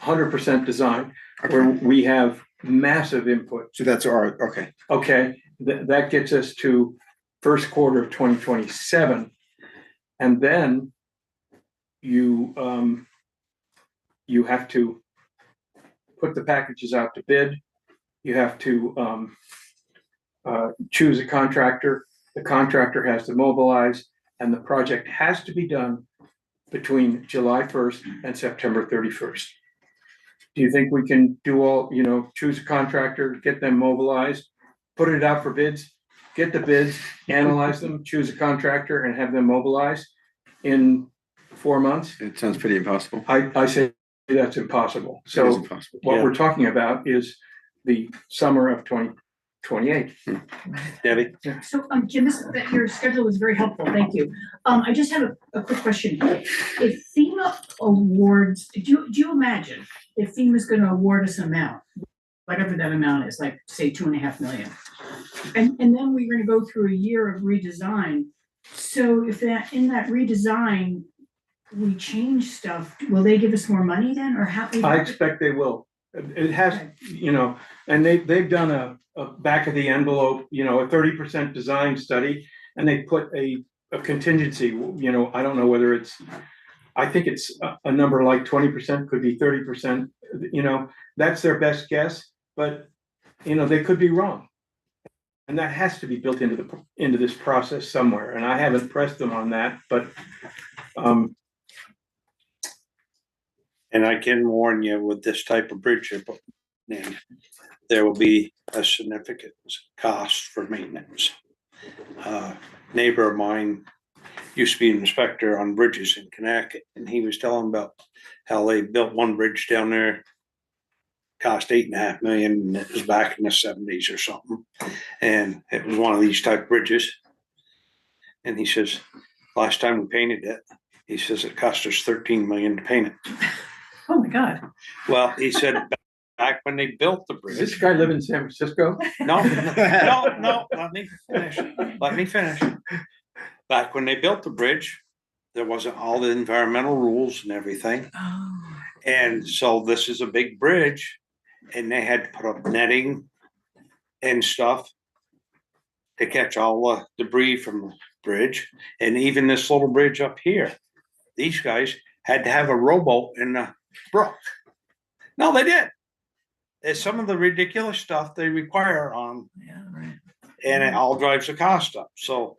100% design, where
Okay,
we have massive input.
so that's okay.
Okay, that gets us to first quarter of 2027. And then you have to put the packages out to bid. You have to choose a contractor. The contractor has to mobilize, and the project has to be done between July 1st and September 31st. Do you think we can do all, choose a contractor, get them mobilized, put it out for bids, get the bids, analyze them, choose a contractor and have them mobilized in 4 months?
It sounds pretty impossible.
I say that's impossible.
It is
So
impossible.
what
Yeah.
we're talking about is the summer of 2028.
Debbie?
So, Jim, that your schedule was very helpful, thank you. I just have a quick question. If FEMA awards, do you imagine if FEMA's gonna award us an amount, whatever that amount is, like, say, 2.5 million? And then we're gonna go through a year of redesign. So if in that redesign, we change stuff, will they give us more money then, or how?
I expect they will. It has, you know, and they've done a back of the envelope, you know, a 30% design study, and they put a contingency, you know, I don't know whether it's, I think it's a number like 20%, could be 30%, you know, that's their best guess, but, you know, they could be wrong. And that has to be built into this process somewhere, and I haven't pressed them on that, but,
And I can warn you, with this type of bridge you're putting in, there will be a significant cost for maintenance. Neighbor of mine used to be an inspector on bridges in Connecticut, and he was telling about how they built one bridge down there, cost $8.5 million, and it was back in the 70s or something. And it was one of these type bridges. And he says, last time we painted it, he says it cost us 13 million to paint it.
Oh, my God.
Well, he said back when they built the
does this
bridge.
guy live in San Francisco?
No, let me finish. Back when they built the bridge, there wasn't all the environmental rules and everything.
Oh.
And so this is a big bridge, and they had to put up netting and stuff to catch all the debris from the bridge. And even this little bridge up here, these guys had to have a rowboat in the brook. No, they did. It's some of the ridiculous stuff they require on,
Yeah, right.
and it all drives the cost up. So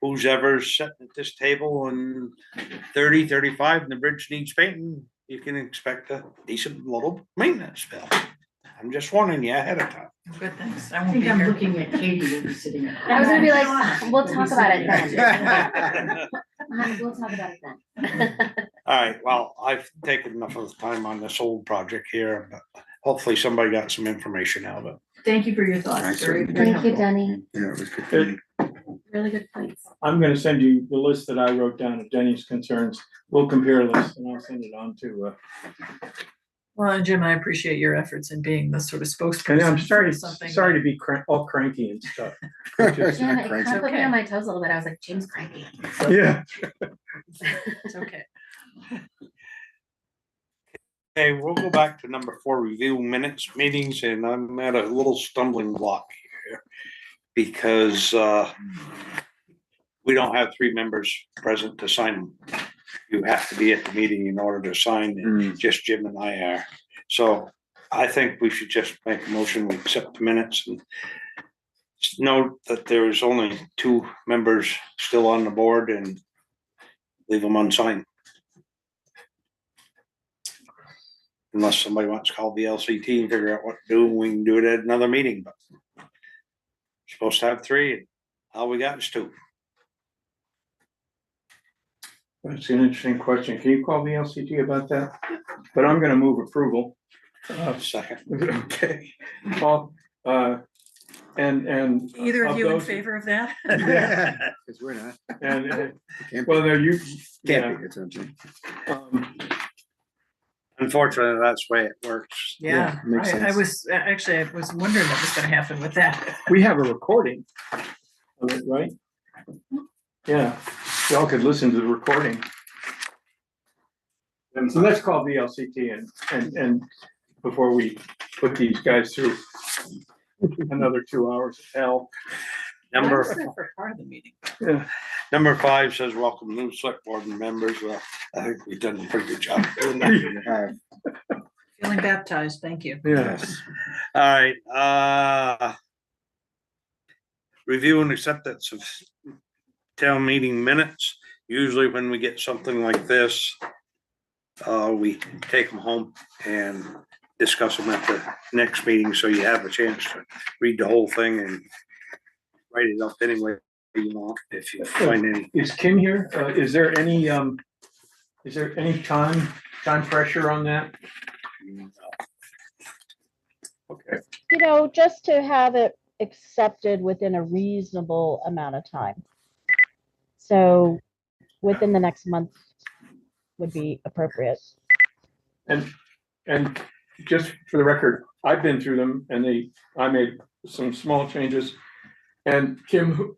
who's ever sitting at this table in 30, 35 and the bridge needs painting, you can expect a decent little maintenance bill. I'm just warning you ahead of time.
Good, thanks. I
I
won't be
think I'm
here.
looking at Katie, who's sitting there.
I was gonna be like, we'll talk about it then. We'll talk about it then.
All right, well, I've taken enough of the time on this old project here, but hopefully somebody got some information out of it.
Thank you for your thoughts,
Nice.
very, very
Thank you,
helpful.
Denny.
Yeah, it was good.
Really good points.
I'm gonna send you the list that I wrote down of Denny's concerns. We'll compare lists and I'll send it on to,
Well, Jim, I appreciate your efforts in being the sort of
and
spokesperson.
I'm
for something.
sorry to be all cranky and stuff.
It's
Yeah,
not
it
crazy.
kind of put me
Okay.
on my toes a little bit. I was like, Jim's cranky.
Yeah.
It's okay.
Okay, we'll go back to number 4, review minutes, meetings, and I'm at a little stumbling block here. Because we don't have 3 members present to sign them. You have to be at the meeting in order to sign, and just Jim and I are. So I think we should just make a motion, we accept the minutes and note that there's only 2 members still on the board and leave them unsigned. Unless somebody wants to call the LCT and figure out what to do, we can do it at another meeting, but supposed to have 3, and all we got is 2.
That's an interesting question. Can you call the LCT about that? But I'm gonna move approval.
Second.
Okay, Paul, and.
Either of
of
you in
those-
favor of that?
Yeah.
Because we're not.
And,
Can't
well, no, you,
Can't be, it's okay.
um,
Unfortunately, that's the way it works.
Yeah,
makes
I
sense.
was, actually, I was wondering what was gonna happen with that.
we have a recording of it, right? Yeah, y'all could listen to the recording. And so let's call VLCT and before we put these guys through another 2 hours of hell.
I was
Number
there for part of the meeting.
Yeah.
Number 5 says welcome new select board members. Well, I think we've done a pretty good job doing that.
You have,
Feeling baptized, thank you.
Yes.
All right, review and acceptance of town meeting minutes. Usually when we get something like this, we take them home and discuss them at the next meeting, so you have a chance to read the whole thing and write it up anyway you want, if you find any.
Is Kim here? Is there any time time pressure on that? Okay,
You know, just to have it accepted within a reasonable amount of time. So within the next month would be appropriate.
and just for the record, I've been through them and I made some small changes. And Kim,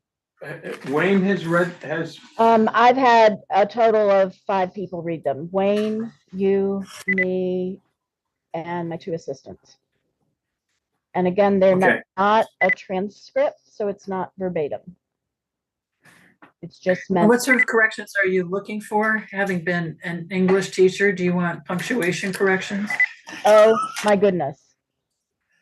Wayne has,
I've had a total of 5 people read them. Wayne, you, me, and my 2 assistants. And again, they're
Okay.
not a transcript, so it's not verbatim. It's just meant.
What sort of corrections are you looking for? Having been an English teacher, do you want punctuation corrections?
Oh, my goodness.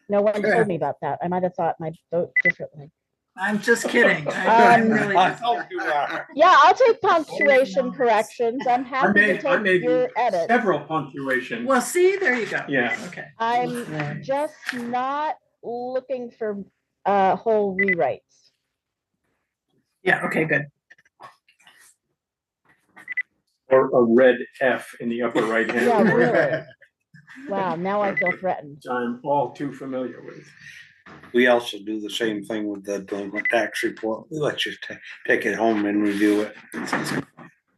No one told me about that. I might have thought my vote differently.
I'm just kidding. I'm really
I
just-
hope you are.
Yeah, I'll take punctuation corrections. I'm
I
happy to
made
take your edits.
several punctuation.
Well, see, there you go.
Yeah.
Okay.
I'm just not looking for whole rewrites.
Yeah, okay, good.
Or a red F in the upper right hand.
Yeah,
corner,
really. Wow, now I feel threatened.
which I'm all too familiar with.
We also do the same thing with the delinquent tax report. We let you take it home and review it.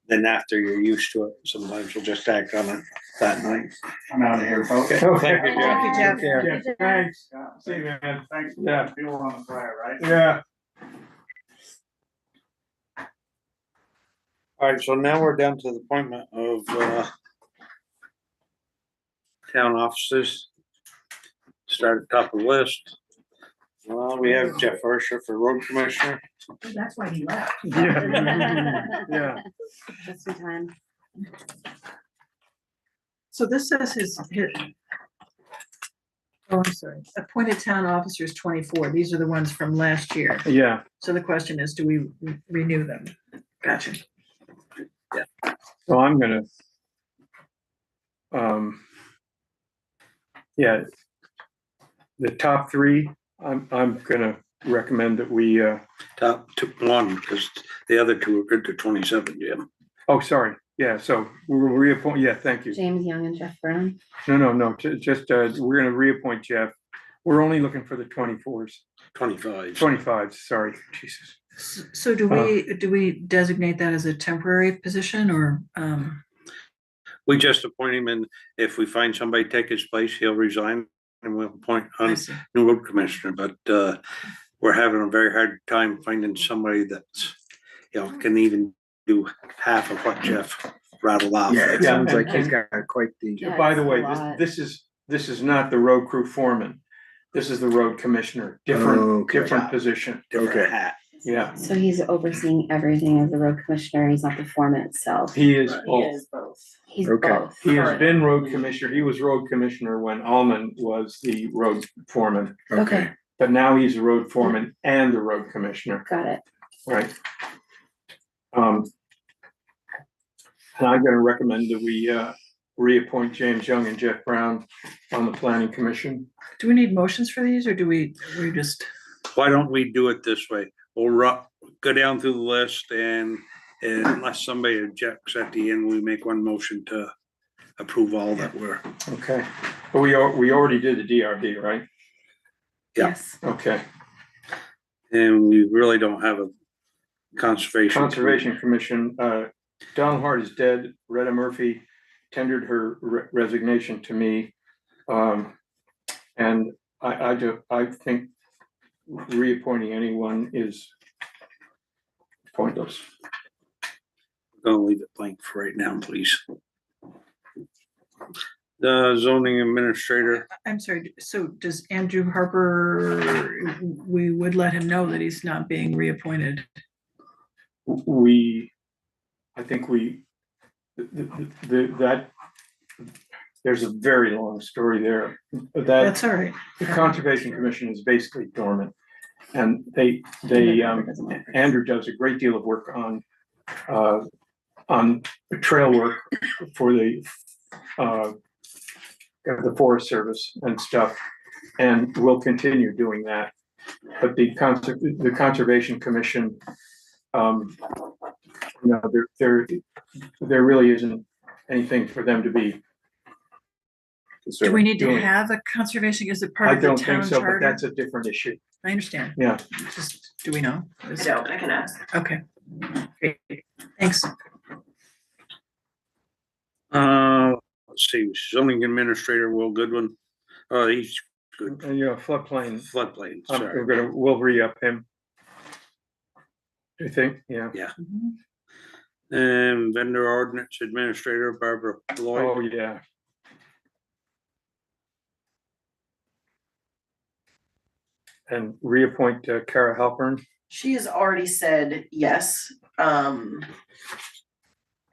Then after you're used to it, sometimes we'll just act on it that night.
I'm out of here, folks.
Okay. Thank you, Jeff.
Thank you, Jeff.
Yeah, thanks.
Yeah,
See you, man.
Thanks for
Yeah.
that fuel on the fire, right?
Yeah.
All right, so now we're down to the appointment of town officers. Start at top of the list. Well, we have Jeff Ursher for road commissioner.
That's why he left.
Yeah. Yeah.
Just in time.
So this says his, oh, I'm sorry, appointed town officers 24. These are the ones from last year.
Yeah.
So the question is, do we renew them? Gotcha.
So I'm gonna. Yeah. The top 3, I'm gonna recommend that we,
Top 1, because the other 2 are good to 27, Jim.
oh, sorry. Yeah, so we'll reappoint, yeah, thank you.
James Young and Jeff Brown.
No, just, we're gonna reappoint Jeff. We're only looking for the 24s,
25.
25s, sorry, Jesus.
So do we designate that as a temporary position or,
We just appoint him, and if we find somebody take his place, he'll resign and we'll appoint
I
a
see.
new road commissioner, but we're having a very hard time finding somebody that's, can even do half of what Jeff rattled off.
Yeah, it
Yeah,
sounds like
and-
he's got quite the.
Yeah.
By the
it's a
way,
lot.
this is not the road crew foreman. This is the road commissioner, different
Okay.
position.
Different
Okay.
hat.
Yeah,
So he's overseeing everything as the road commissioner. He's not the foreman itself.
he is
Right.
both.
both. He's
Okay.
both.
He has been road commissioner. He was road commissioner when Alman was the road foreman.
Okay,
But now he's a road foreman and the road commissioner,
got it.
right? And I'm gonna recommend that we reappoint James Young and Jeff Brown on the planning commission.
Do we need motions for these or do we just,
Why don't we do it this way? We'll go down through the list, and unless somebody objects at the end, we make one motion to approve all that were.
Okay, but we already did the DRB, right?
Yeah.
Yes.
Okay,
And we really don't have a conservation.
Conservation Commission, Donald Hart is dead. Retta Murphy tendered her resignation to me. And I think reappointing anyone is pointless.
Gonna leave it blank for right now, please. The zoning administrator,
I'm sorry, so does Andrew Harper, we would let him know that he's not being reappointed?
I think that, there's a very long story there. That
That's all right.
the Conservation Commission is basically dormant. And Andrew does a great deal of work on trail work for the Forest Service and stuff, and will continue doing that. But the Conservation Commission, there really isn't anything for them to be
Do we need to
doing.
have a conservation? Is it part
I
of the
don't
town
think so, but
charter?
that's a different issue.
I understand.
Yeah.
Just, do we know?
I don't, I can ask.
Okay. Great. Thanks.
Let's see, zoning administrator, Will Goodwin. He's good.
Floodplain,
Floodplain,
we'll
sorry.
re-up him. Do you think? Yeah.
And vendor ordinance administrator, Barbara Lloyd.
Oh, yeah. And reappoint Kara Halpern.
She has already said yes. And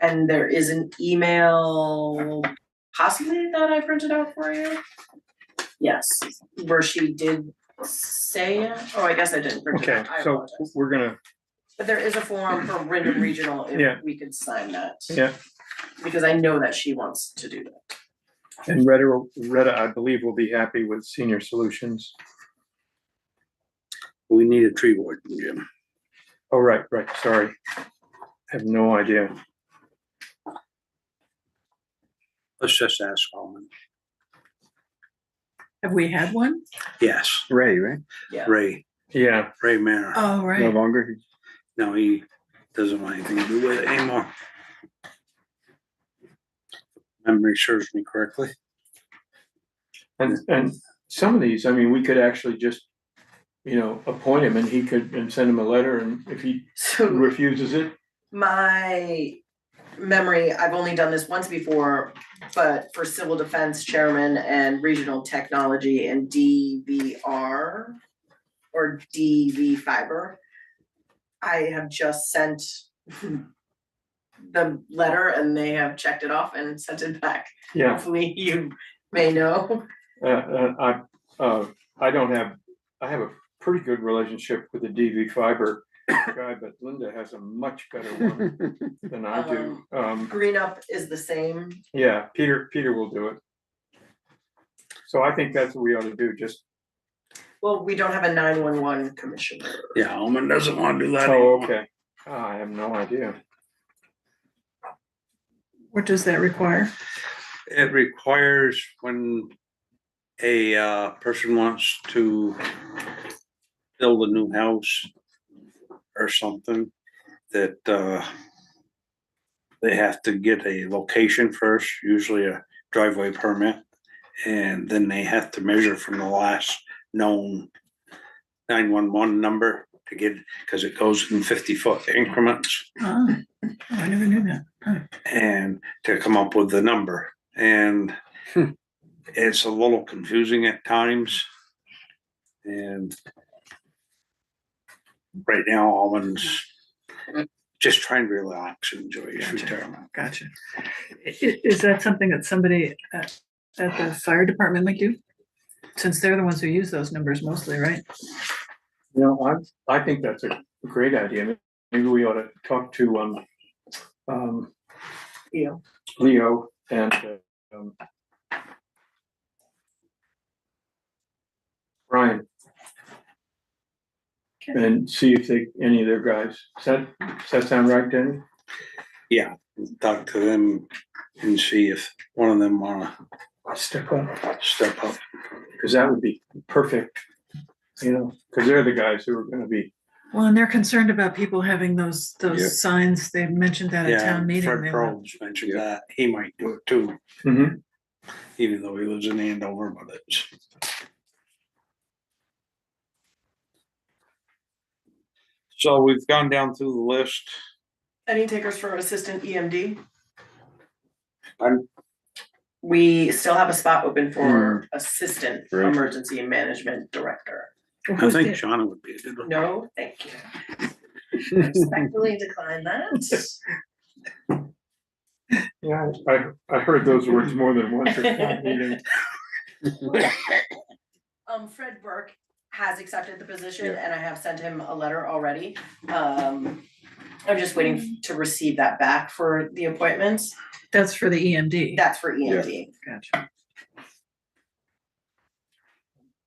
there is an email possibly that I printed out for you. Yes, where she did say, oh, I guess I didn't print it
Okay,
out. I
so
apologize.
we're gonna,
But there is a form for Wyndham Regional
Yeah.
if we could sign that.
yeah,
Because I know that she wants to do that.
and Retta, I believe, will be happy with Senior Solutions.
We need a tree warden, Jim.
Oh, right, sorry. I have no idea.
Let's just ask Alman.
Have we had one?
Yes,
Ray, right?
Yeah.
Ray Manor.
Oh,
No
right.
longer.
No, he doesn't want anything to do with it anymore. Memory serves me correctly.
And some of these, I mean, we could actually just, appoint him and he could, and send him a letter, and if he
So
refuses it,
my memory, I've only done this once before, but for civil defense chairman and regional technology and DVR or DV fiber, I have just sent the letter and they have checked it off and sent it back.
yeah.
Hopefully you may know.
I have a pretty good relationship with the DV fiber guy, but Linda has a much better one than I do.
Green Up is the same.
Yeah, Peter will do it. So I think that's what we ought to do, just,
Well, we don't have a 911 commissioner.
Yeah, Alman doesn't want to do that
oh,
anymore.
okay. I have no idea.
What does that require?
It requires when a person wants to build a new house or something, that they have to get a location first, usually a driveway permit, and then they have to measure from the last known 911 number to get, because it goes in 50-foot increments,
Oh, I never knew that. Huh.
and to come up with the number. And it's a little confusing at times. And right now, Alman's just trying to relax and enjoy his retirement.
Gotcha. Is that something that somebody at the fire department might do? Since they're the ones who use those numbers mostly, right?
I think that's a great idea. Maybe we ought to talk to, Leo and, Brian. And see if any of their guys, does that sound right, Denny?
Yeah, talk to them and see if one of them wanna
Step up,
step up.
because that would be perfect, because they're the guys who are gonna be,
Well, and they're concerned about people having those
Yeah.
signs. They mentioned that at
Yeah,
town meeting.
Fred
They want-
Probst mentioned that, he might do it too,
Mhm.
even though he lives in Andover, but it's. So we've gone down through the list.
Any takers for assistant EMD?
I'm-
We still have a spot open for assistant
Right.
emergency management director.
Well,
I
who's
think
the-
Shauna would be a good one.
No, thank you. Respectfully decline that.
yeah, I heard those words more than once at town meeting.
Fred Burke has accepted the position
Yeah.
and I have sent him a letter already. I'm just waiting to receive that back for the appointments.
That's for the EMD.
That's for EMD.
Gotcha.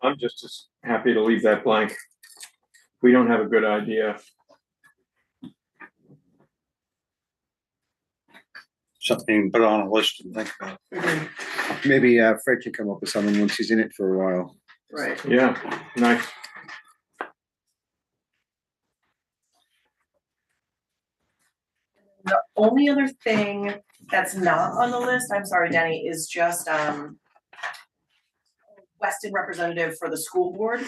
I'm just as happy to leave that blank. We don't have a good idea.
something to put on a list and think about.
Maybe Fred can come up with something once he's in it for a while.
Right.
Yeah, nice.
The only other thing that's not on the list, I'm sorry, Denny, is just, Weston representative for the school board.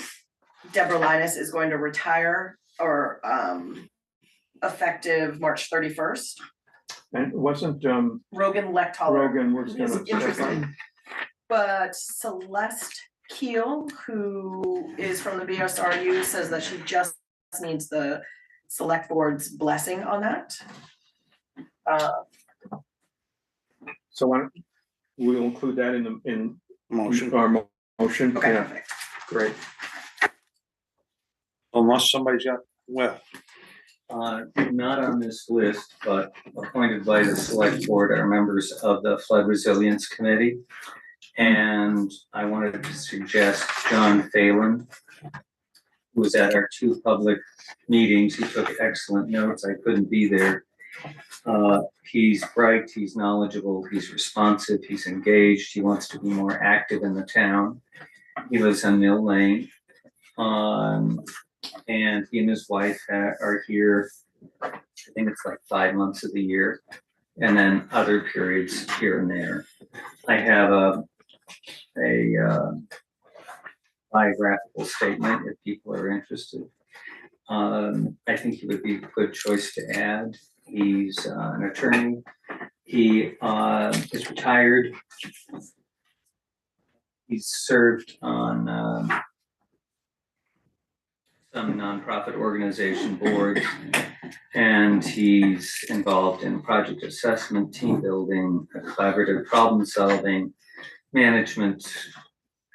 Deborah Linus is going to retire or, effective March 31st.
And wasn't,
Rogan Lechtoller
Rogan was
is
gonna step
interested.
up?
But Celeste Keel, who is from the BSRU, says that she just needs the select board's blessing on that.
So why don't, we'll include that in
Motion,
our motion?
Okay,
Yeah,
perfect.
great.
unless somebody's got, well,
Not on this list, but appointed by the select board are members of the flood resilience committee. And I wanted to suggest John Phelan, who was at our 2 public meetings. He took excellent notes. I couldn't be there. He's bright, he's knowledgeable, he's responsive, he's engaged, he wants to be more active in the town. He lives on Mill Lane. And he and his wife are here, I think it's like 5 months of the year, and then other periods here and there. I have a biographical statement if people are interested. I think he would be a good choice to add. He's an attorney. He is retired. He's served on some nonprofit organization boards, and he's involved in project assessment, team building, collaborative problem solving, management.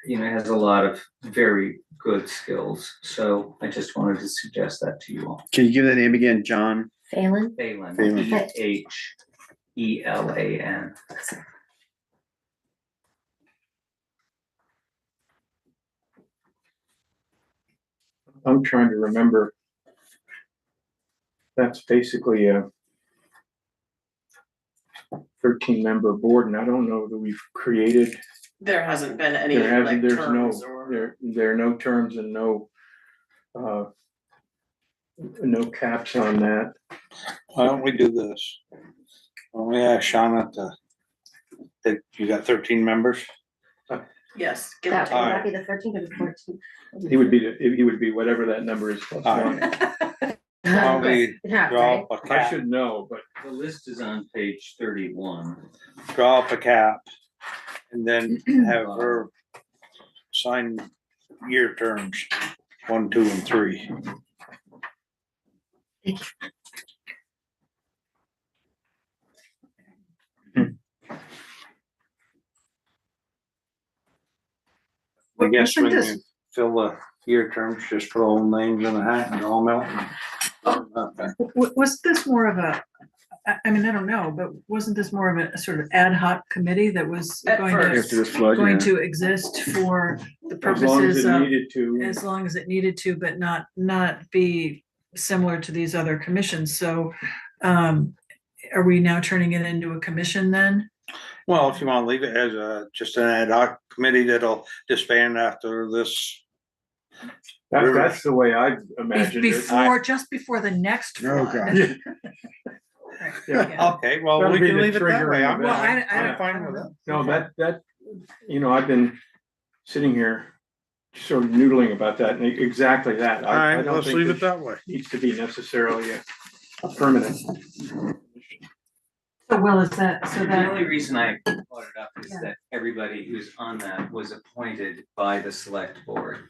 You know, has a lot of very good skills. So I just wanted to suggest that to you all.
Can you give that name again, John?
Phelan?
Phelan,
Phelan.
Phelan.
I'm trying to remember. That's basically a 13-member board, and I don't know that we've created,
There hasn't been any
there hasn't,
like
there's no,
terms or.
there are no terms and no caps on that.
why don't we do this? Why don't we ask Shauna you got 13 members?
Yes. give
That
it
would
to
that be the 13th or the 14th?
He would be whatever that number is. plus
All
one.
Why don't we
Yeah,
draw
right?
up a
I
cap,
should know, but
The list is on page 31.
draw up a cap, and then have her sign year terms, 1, 2, and 3. I guess when you fill the year terms, just put all names in a hat and draw them out. Okay.
Was this more of a, I mean, I don't know, but wasn't this more of a sort of ad hoc committee that was
At
going
first.
After this flood,
going
yeah.
to exist for the
as long as
purposes
it
of,
needed to.
as long as it needed to, but not be similar to these other commissions, so, are we now turning it into a commission then?
Well, if you wanna leave it as just an ad hoc committee that'll disband after this.
That's the way I imagined it.
Before, just before the next
Oh,
flood.
God.
Yeah.
Right,
Yeah.
yeah.
Okay, well,
That'll
we
be
can
the
leave it that
triggering
way.
event.
Well, I
I'm
don't
fine with it.
know.
No, that, I've been sitting here sort of noodling about that, and exactly that.
All
I
right,
don't
let's
think
leave it
this
that way.
needs to be necessarily a permanent.
So well, is that, so
The
that,
only reason I brought it up is
Yeah.
that everybody who's on that was appointed by the select board.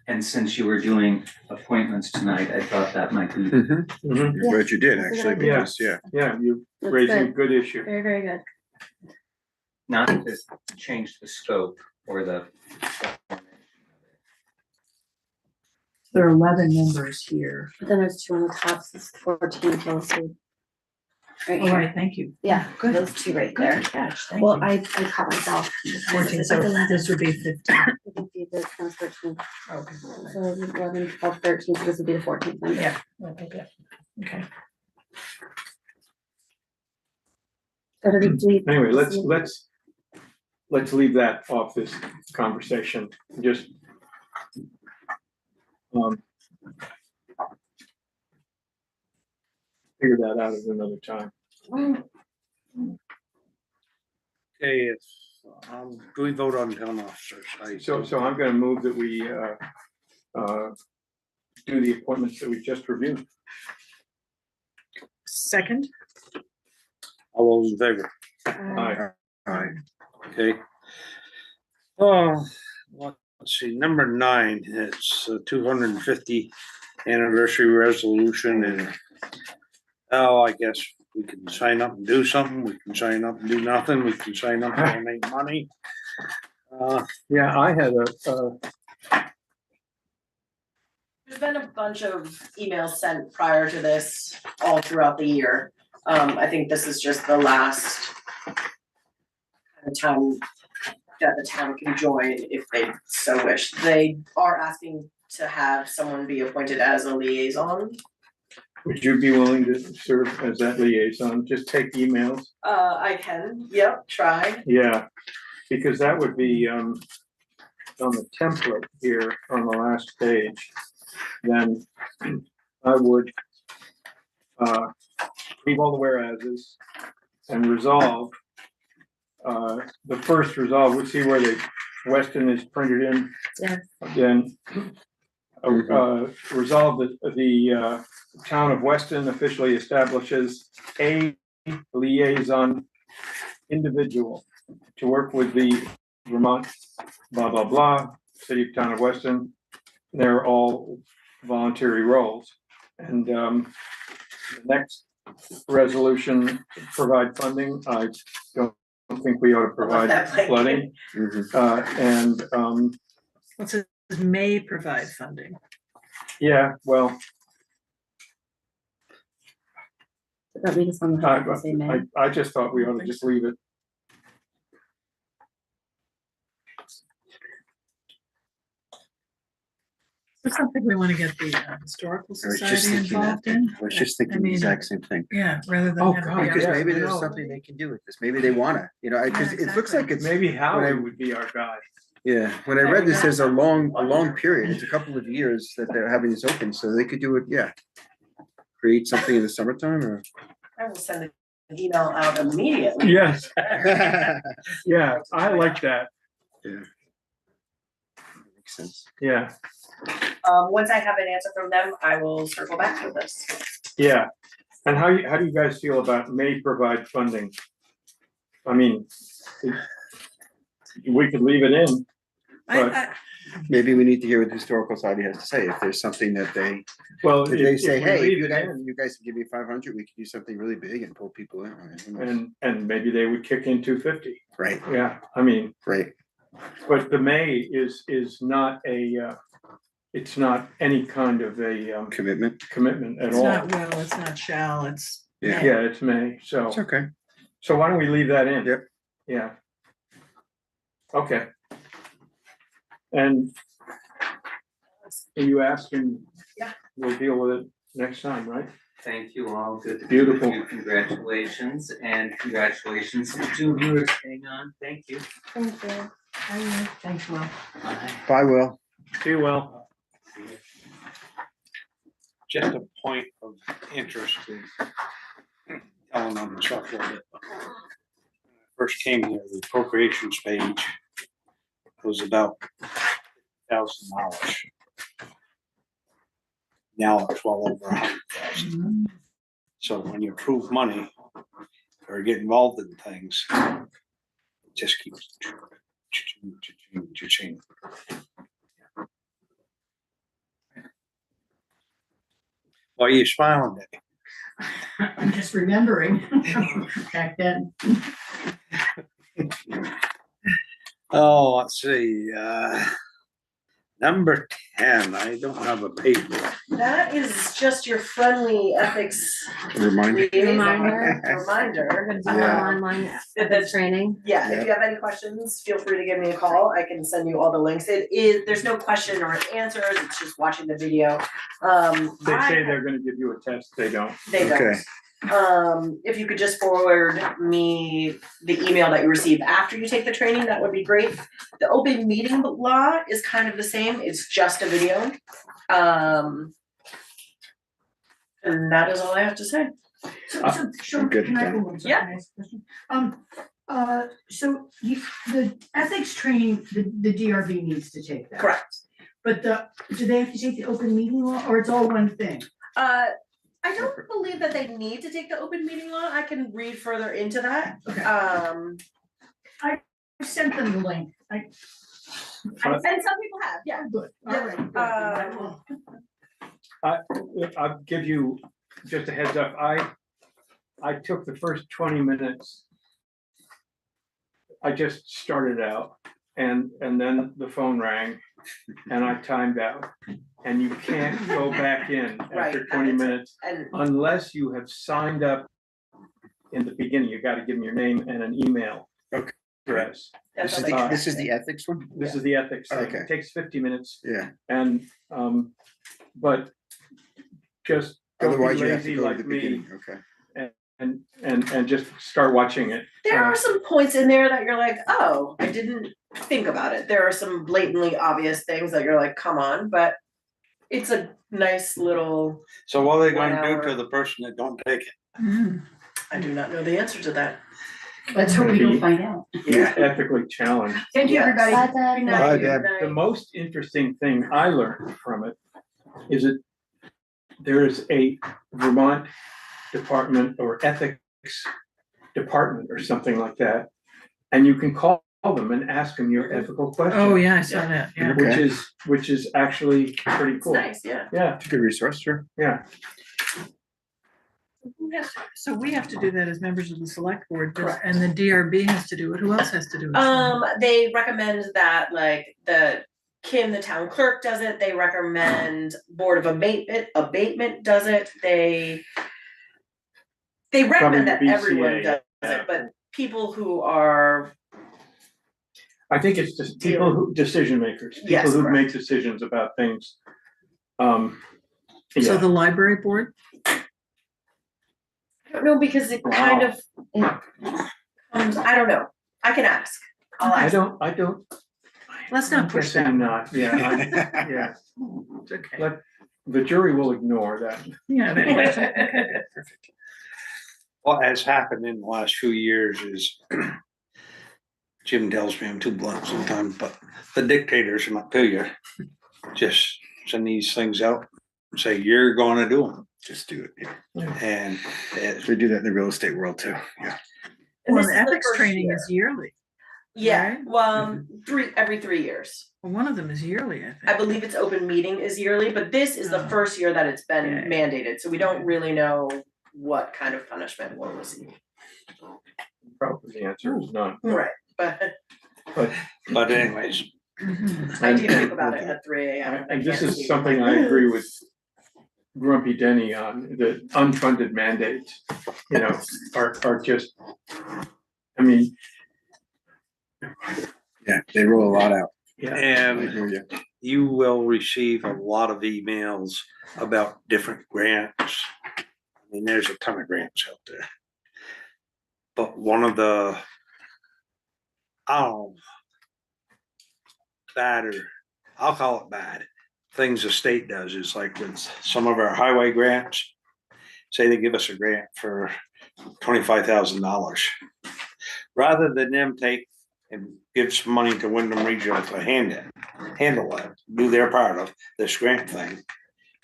And since you were doing appointments tonight, I thought that might be.
Mhm.
I'm glad you did,
That's a good
actually,
idea.
because, yeah.
Yeah, you're
That's
raising a
good.
good issue.
Very, very good.
Not to change the scope or the.
there are 11 members here.
But then there's 2 on the top, so it's 14 total. Right
All
here.
right, thank you.
Yeah,
Good.
those 2 right there.
Good catch, thank
Well,
you.
I caught myself.
14, so this would be 15.
This comes 13.
Okay.
So 11, 12, 13, so this would be the 14th one.
Yeah. Okay. Okay.
So do we?
Anyway, let's leave that off this conversation, just. Figure that out at another time.
Okay, do we vote on town officers?
So I'm gonna move that we, do the appointments that we just reviewed.
Second,
All those in favor?
Aye.
Okay. Oh, let's see, number 9, it's 250 anniversary resolution and I guess we can sign up and do something, we can sign up and do nothing, we can sign up and donate money.
Yeah, I had
There's been a bunch of emails sent prior to this all throughout the year. I think this is just the last kind of time that the town can join if they so wish. They are asking to have someone be appointed as a liaison.
would you be willing to serve as that liaison, just take emails?
I can, yep, try.
Yeah, because that would be, on the template here on the last page, then I would, leave all the whereases and resolve. The first resolve, we see where the Weston is printed in.
Yes.
Then, resolve that the town of Weston officially establishes a liaison individual to work with the Vermont blah, blah, blah, city of town of Weston. They're all voluntary roles. And the next resolution, provide funding. I don't think we ought to provide
that blanket.
flooding.
what's it, may provide funding.
Yeah, well,
But we just want to say may.
I just thought we ought to just leave it.
Is there something we want to get the historical
I was just
society
thinking that.
involved in?
I was just thinking
I
the
mean,
exact same thing.
Yeah, rather than.
Oh,
have it
God,
be
Because
our-
maybe
I
there's
know.
something they can do with this. Maybe they wanna, because
Yeah,
it looks like it's,
Maybe Howie
I-
would be our guy.
yeah, when I read this, there's a long period. It's a couple of years that they're having this open, so they could do it, yeah. Create something in the summertime or.
I will send an email out immediately.
Yes, yeah, I like that,
Yeah. Makes sense.
yeah,
Once I have an answer from them, I will circle back with this.
yeah. And how do you guys feel about may provide funding? I mean, we could leave it in,
I,
Maybe we need to hear what the historical society has to say. If there's something that they,
well,
if they say,
we
hey,
leave
you
it
guys,
in,
you guys can give me 500, we could do something really big and pull people in. I mean, who knows?
and maybe they would kick in 250,
Right,
yeah, I mean,
right.
but the may is not it's not any kind of a
Commitment.
commitment at
it's
all.
not will, it's not shall, it's.
Yeah.
may.
Yeah, it's may, so.
It's okay.
So why don't we leave that in?
Yep.
Yeah. Okay. And you asked and
Yeah.
we'll deal with it next time, right?
Thank you all, good to
Beautiful.
meet you. Congratulations, and congratulations to the two viewers staying on, thank you.
Thank you.
Thanks, Will.
Bye.
Bye, Will.
See you well.
Just a point of interest in telling on the select board that when I first came here, the appropriations page was about $1,000. Now it's well over 100,000. So when you approve money or get involved in things, it just keeps changing. Why are you smiling at me?
I'm just remembering back then.
Oh, let's see, number 10, I don't have a paper.
That is just your friendly ethics
Reminder.
Reminder.
liaison reminder.
We're gonna do
Yeah.
an online ethics training.
Yeah, if you have any questions, feel free to give me a call. I can send you all the links. There's no question or answers, it's just watching the video.
They say they're gonna give you a test, they don't.
They don't.
Okay.
If you could just forward me the email that you receive after you take the training, that would be great. The open meeting law is kind of the same, it's just a video. And that is all I have to say.
So, Sean,
good,
can I
Jen.
go on? Sorry,
Yeah.
can I ask a question? So the ethics training, the DRB needs to take that.
Correct.
But do they have to take the open meeting law, or it's all one thing?
I don't believe that they need to take the open meeting law, I can read further into that.
Okay.
I
I sent them the link.
and some people have, yeah.
Good. All right. good.
I'll give you just a heads up. I took the first 20 minutes. I just started out and then the phone rang and I timed out. And you can't go back in
Right,
after 20 minutes
And
unless you have signed up in the beginning. You got to give them your name and an email address.
that's
This is
all
the,
they
this is
can
the ethics one?
This is the ethics thing.
Okay.
It takes 50 minutes
Yeah,
and, but just don't be
otherwise you have to
lazy
go to
like
the
me
beginning, okay.
and just start watching it.
There are some points in there that you're like, oh, I didn't think about it. There are some blatantly obvious things that you're like, come on, but it's a nice little,
So what are they gonna
1
do
hour.
to the person that don't take it?
I do not know the answer to that.
Let's hope we don't find out.
Yeah, ethically challenged.
Thank you,
Yes.
everybody.
Bye, Deb.
Good night.
Bye,
Good
Deb.
night.
The most interesting thing I learned from it is that there is a Vermont Department or Ethics Department or something like that. And you can call them and ask them your ethical questions.
Oh, yeah, I saw that, yeah.
Okay.
Which is actually pretty
It's
cool.
nice, yeah.
Yeah,
It's a good resource, sure.
yeah.
So we have to do that as members of the select board,
Correct.
and the DRB has to do it. Who else has to do it?
They recommend that like Kim, the town clerk, does it. They recommend Board of Abatement does it. They recommend that
Probably
everyone
BCA,
does
yeah.
it, but people who are,
I think it's just people who, decision makers,
Yes,
people who
correct.
make decisions about things.
So
Yeah,
the library board?
I don't know, because it kind of, I don't know. I can ask. I'll
I
ask.
don't.
Let's not push that.
I'm not, yeah, yeah.
It's okay.
Let, the jury will ignore that.
Yeah, anyway.
What has happened in the last few years is Jim tells me I'm too blunt sometimes, but the dictators in Montpelier just send these things out and say, you're gonna do them.
Just do it, yeah.
And it-
They do that in the real estate world too, yeah.
And
Well,
this
the
is the
ethics
first
training
year.
is yearly.
Yeah,
right?
well, every 3 years.
Well, one of them is yearly, I
I
think.
believe it's open meeting is yearly, but this is the
Oh.
first year that it's been
Yeah.
mandated, so we don't really know what kind of punishment we'll receive.
Probably the answer is none.
Right, but
but anyways,
Mhm.
I do think about it at 3 AM.
And this is something I agree with Grumpy Denny on, the unfunded mandates, you know, are just, I mean,
Yeah, they roll a lot out.
yeah.
I
and
hear you.
you will receive a lot of emails about different grants. I mean, there's a ton of grants out there. But one of the, bad, or I'll call it bad, things the state does is like with some of our highway grants, say they give us a grant for $25,000. Rather than them take and give some money to Wyndham Regional to handle it, do their part of this grant thing,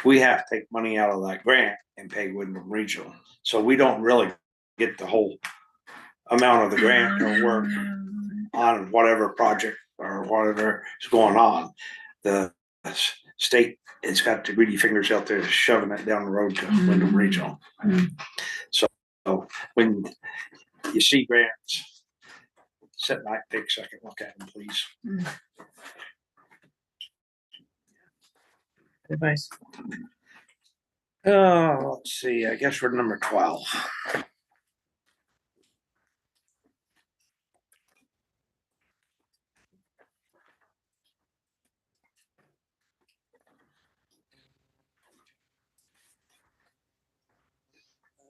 we have to take money out of that grant and pay Wyndham Regional. So we don't really get the whole amount of the grant or work on whatever project or whatever is going on. The state has got the greedy fingers out there shoving it down the road to Wyndham Regional. So when you see grants, sit back, take a second look at them, please.
Advice.
Let's see, I guess we're number 12.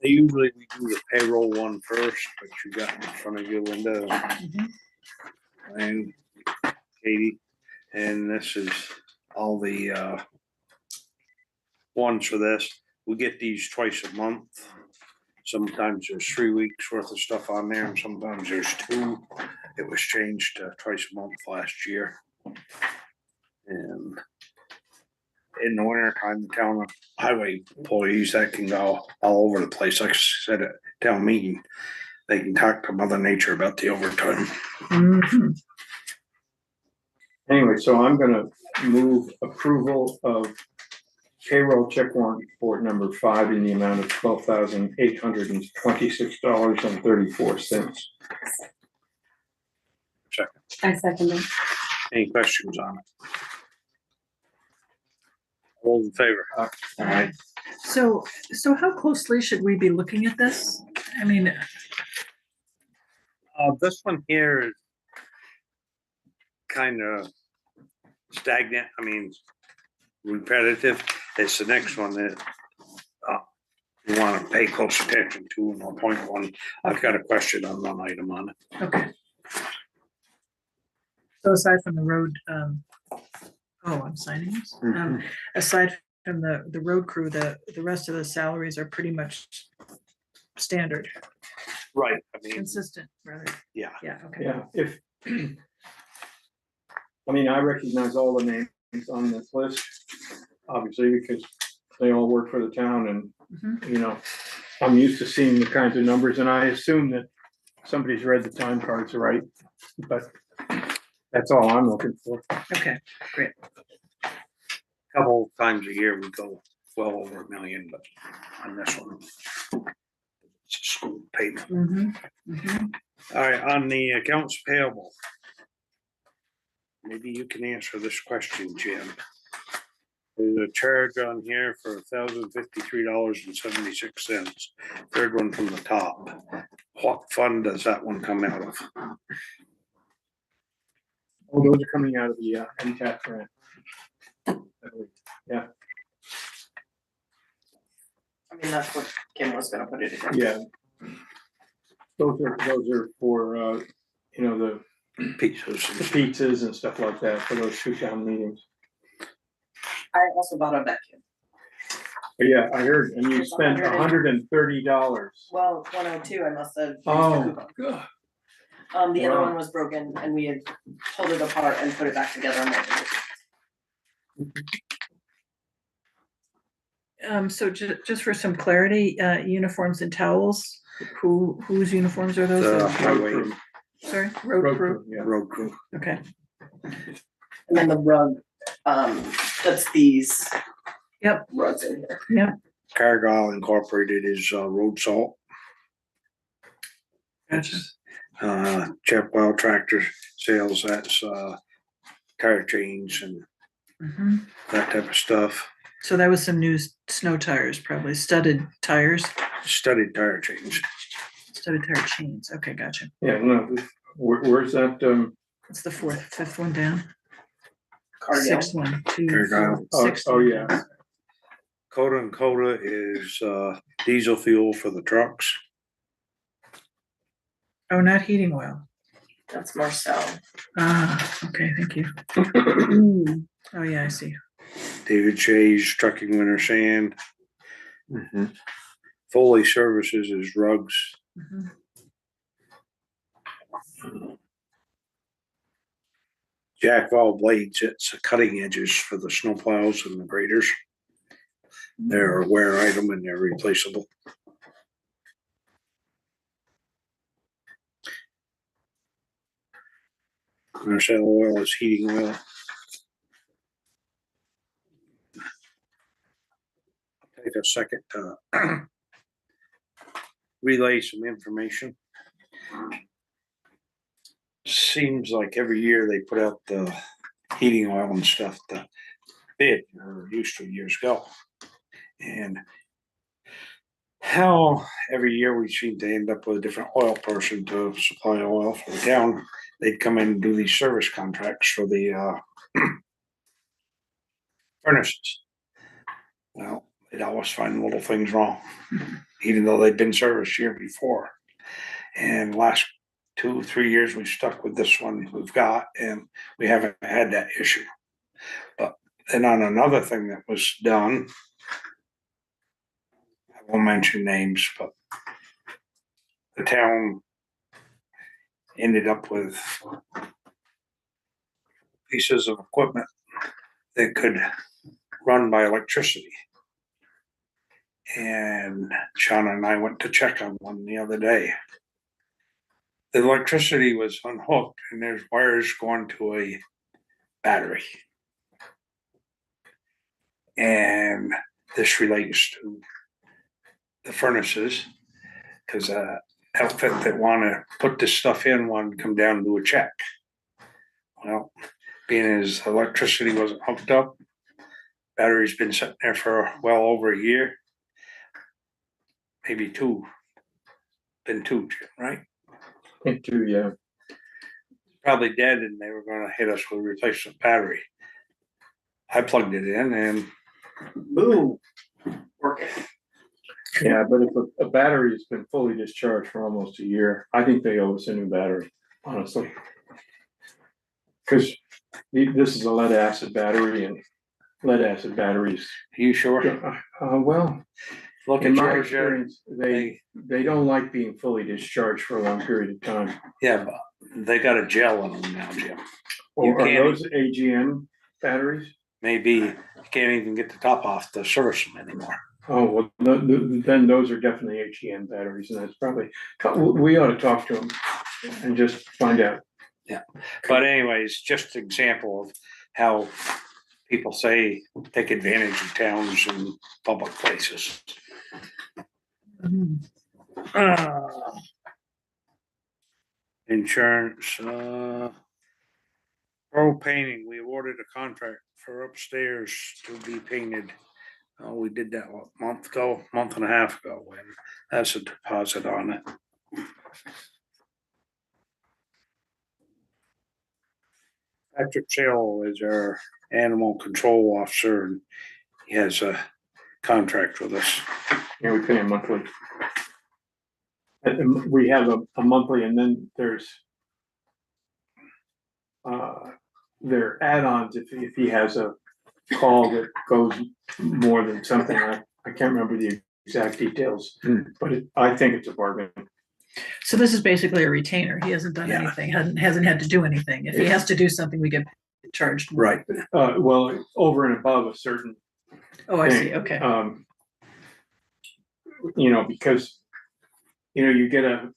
Usually we do the payroll one first, but you got in front of you, Linda and Katie. And this is all the ones for this. We get these twice a month. Sometimes there's 3 weeks worth of stuff on there and sometimes there's 2. It was changed to twice a month last year. And in the winter time, the town highway employees that can go all over the place, like I said at town meeting, they can talk to Mother Nature about the overtime.
Mhm.
Anyway, so I'm gonna move approval of payroll check warrant report number 5 in the amount of $12,826.34.
Second.
I second it.
Any questions on it? All in favor?
Aye.
So how closely should we be looking at this? I mean,
This one here is kind of stagnant, I mean, repetitive. It's the next one that you want to pay close attention to, and I'll point one. I've got a question on one item on it.
okay. So aside from the road, I'm signing this. Aside from the road crew, the rest of the salaries are pretty much standard,
Right. I mean,
consistent, rather.
yeah.
Yeah, okay.
Yeah, if, I mean, I recognize all the names on this list, obviously, because they all work for the town and,
Mhm.
you know, I'm used to seeing the kinds of numbers and I assume that somebody's read the time cards right, but that's all I'm looking for.
Okay, great.
Couple times a year we go well over $1 million, but on this one, it's a school payment.
Mhm, mhm.
All right, on the accounts payable. Maybe you can answer this question, Jim. There's a charge on here for $1,053.76. Third one from the top. What fund does that one come out of?
Oh, those are coming out of the MTAP grant. Yeah,
I mean, that's what Kim was gonna put it in.
yeah. Those are for, you know, the
Pieces.
pizzas and stuff like that for those 2 town meetings.
I also bought a vacuum.
But yeah, I heard, and you spent $130.
Well, 102, I must have. used the
Oh,
coupon.
God.
The other
Wow.
one was broken and we had pulled it apart and put it back together and opened it.
So just for some clarity, uniforms and towels, whose uniforms are those?
The highway
Sorry, road crew,
Yeah.
road crew.
okay.
And then the rug, that's these.
Yep.
Rugs in here.
Cargill Incorporated is road salt.
Gotcha.
Chepwell Tractor Sales, that's tire chains and
Mhm.
that type of stuff.
So that was some new snow tires, probably studded tires,
Studded tire chains.
studded tire chains. Okay, gotcha.
Yeah, no, where's that,
It's the fifth one down.
Cargill.
Sixth one, 2,
Cargill.
4, 6.
oh, yeah.
Coda and Coda is diesel fuel for the trucks.
Oh, not heating oil.
That's Marcel.
Okay, thank you. Oh, yeah, I see.
David Shays Trucking Winter Sand. Foley Services is rugs.
Mhm.
Jack of all blades, it's cutting edges for the snowplows and the graders. They're a wear item and they're replaceable. Marcel oil is heating oil. Take a second to relay some information. Seems like every year they put out the heating oil and stuff to bid, or used to years ago. And how every year we seem to end up with a different oil person to supply oil for the town. They'd come in and do these service contracts for the furnaces. Well, they'd always find little things wrong, even though they'd been serviced year before. And last 2-3 years, we stuck with this one we've got, and we haven't had that issue. But then on another thing that was done, I won't mention names, but the town ended up with pieces of equipment that could run by electricity. And Shauna and I went to check on one the other day. The electricity was unhooked and there's wires going to a battery. And this relates to the furnaces, because outfit that wanna put this stuff in wanted to come down and do a check. Well, being as electricity wasn't hooked up, battery's been sitting there for well over a year. Maybe two. Been two, Jim, right?
Into, yeah.
Probably dead and they were gonna hit us with a replacement battery. I plugged it in and boom, working.
Yeah, but if a battery has been fully discharged for almost a year, I think they owe us a new battery, honestly. Cause this is a lead acid battery and lead acid batteries.
Are you sure?
Well,
Look
in
at
my
yours,
experience, they don't like being fully discharged for a long period of time.
yeah, but they got a gel in them now, Jim.
Or are
can't-
those AGM batteries?
Maybe you can't even get the top off to service them anymore.
Oh, well, then those are definitely AGM batteries, and that's probably, we ought to talk to them and just find out.
Yeah, but anyways, just an example of how people say take advantage of towns and public places. Insurance, pro painting, we awarded a contract for upstairs to be painted. We did that a month and a half ago, and that's a deposit on it. Patrick Sale is our animal control officer, and he has a contract with us.
Yeah, we pay them monthly. And we have a monthly, and then there's there are add-ons if he has a call that goes more than something. I can't remember the exact details, but I think it's a bargain.
So this is basically a retainer. He hasn't done
Yeah.
anything, hasn't had to do anything. If he has to do something, we get charged. more.
Right.
Well, over and above a certain
Oh, I see,
thing.
okay.
Because, you get a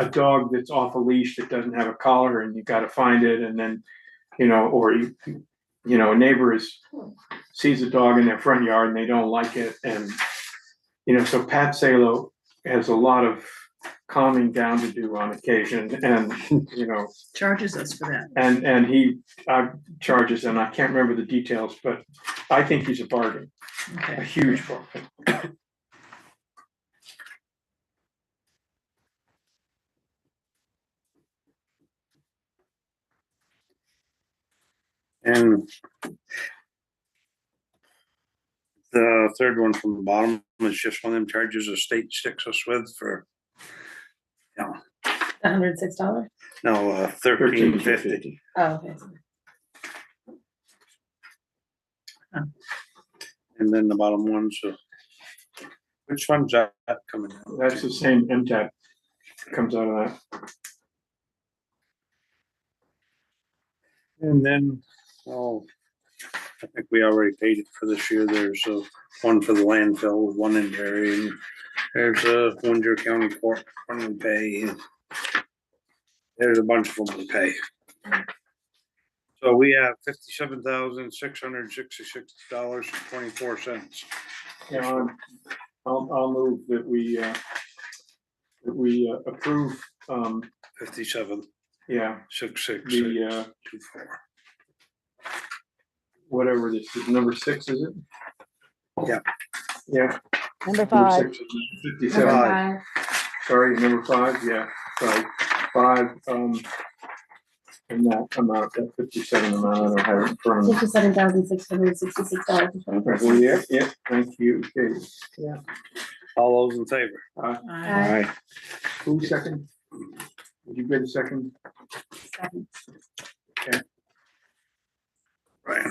dog that's off a leash that doesn't have a collar and you gotta find it, and then, or a neighbor sees a dog in their front yard and they don't like it, and, so Pat Salo has a lot of calming down to do on occasion, and,
Charges us for that.
and he charges, and I can't remember the details, but I think he's a bargain, a
Okay.
huge bargain.
And the third one from the bottom is just one of them charges the state sticks us with for,
$106?
no, $13.50.
Oh, okay.
And then the bottom one, so which one's that coming out?
That's the same MTAP comes out of that.
And then, I think we already paid it for this year. There's one for the landfill with one in there, and there's a Windsor County Court one we pay. And there's a bunch of them we pay. So we have $57,666.24.
Yeah, I'll move that we approve,
57,
yeah,
666,
the,
24.
whatever this is, number 6, is it?
Yeah.
Yeah.
Number
Number
5.
6 is 57, sorry, number 5, yeah, sorry, 5, in that amount, that 57 amount, I don't have it in front of me.
$57,666.24.
Yeah, thank you, Katie. Yeah.
All those in favor?
Aye.
Who second? Did you get a second?
Right.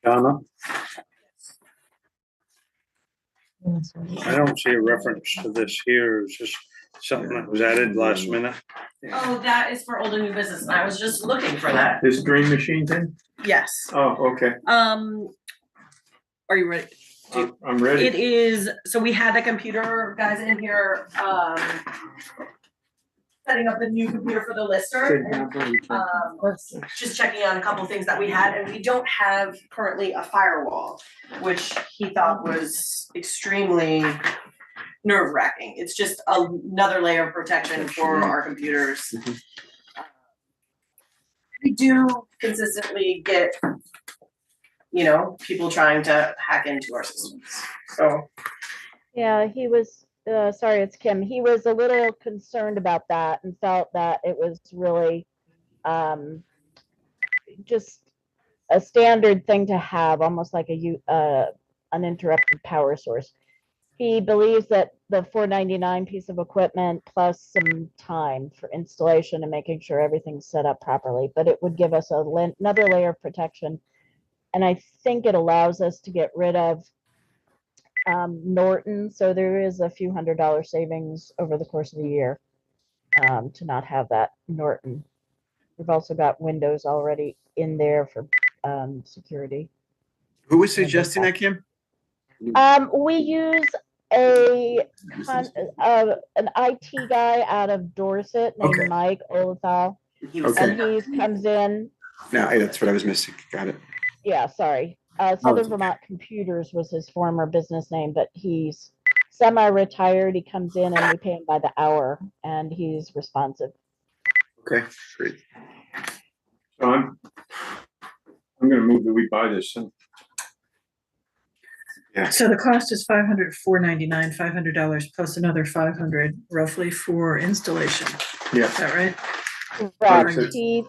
Donna, I don't see a reference to this here. It's just something that was added last minute.
Oh, that is for old and new business, and I was just looking for that.
This dream machine thing?
Yes.
Oh, okay,
Are you ready?
I'm ready.
It is, so we had the computer guys in here, setting up the new computer for the lister. Just checking on a couple of things that we had, and we don't have currently a firewall, which he thought was extremely nerve wracking. It's just another layer of protection for our computers. We do consistently get, people trying to hack into our systems, so.
Yeah, he was, sorry, it's Kim. He was a little concerned about that and felt that it was really just a standard thing to have, almost like a uninterrupted power source. He believes that the $499 piece of equipment plus some time for installation and making sure everything's set up properly, but it would give us another layer of protection. And I think it allows us to get rid of Norton, so there is a few $100 savings over the course of the year to not have that Norton. We've also got Windows already in there for security.
Who was suggesting that, Kim?
We use an IT guy out of Dorset named
Okay.
Mike Olithal,
Okay,
and he comes in.
now that's what I was missing. Got it.
Yeah, sorry. Southern Vermont Computers was his former business name, but he's semi-retired. He comes in and we pay him by the hour, and he's responsive.
Okay, great.
So I'm gonna move that we buy this thing.
So the cost is $499, $500 plus another $500 roughly for installation.
Yeah.
Is that right?
Correct.
Perfect.
He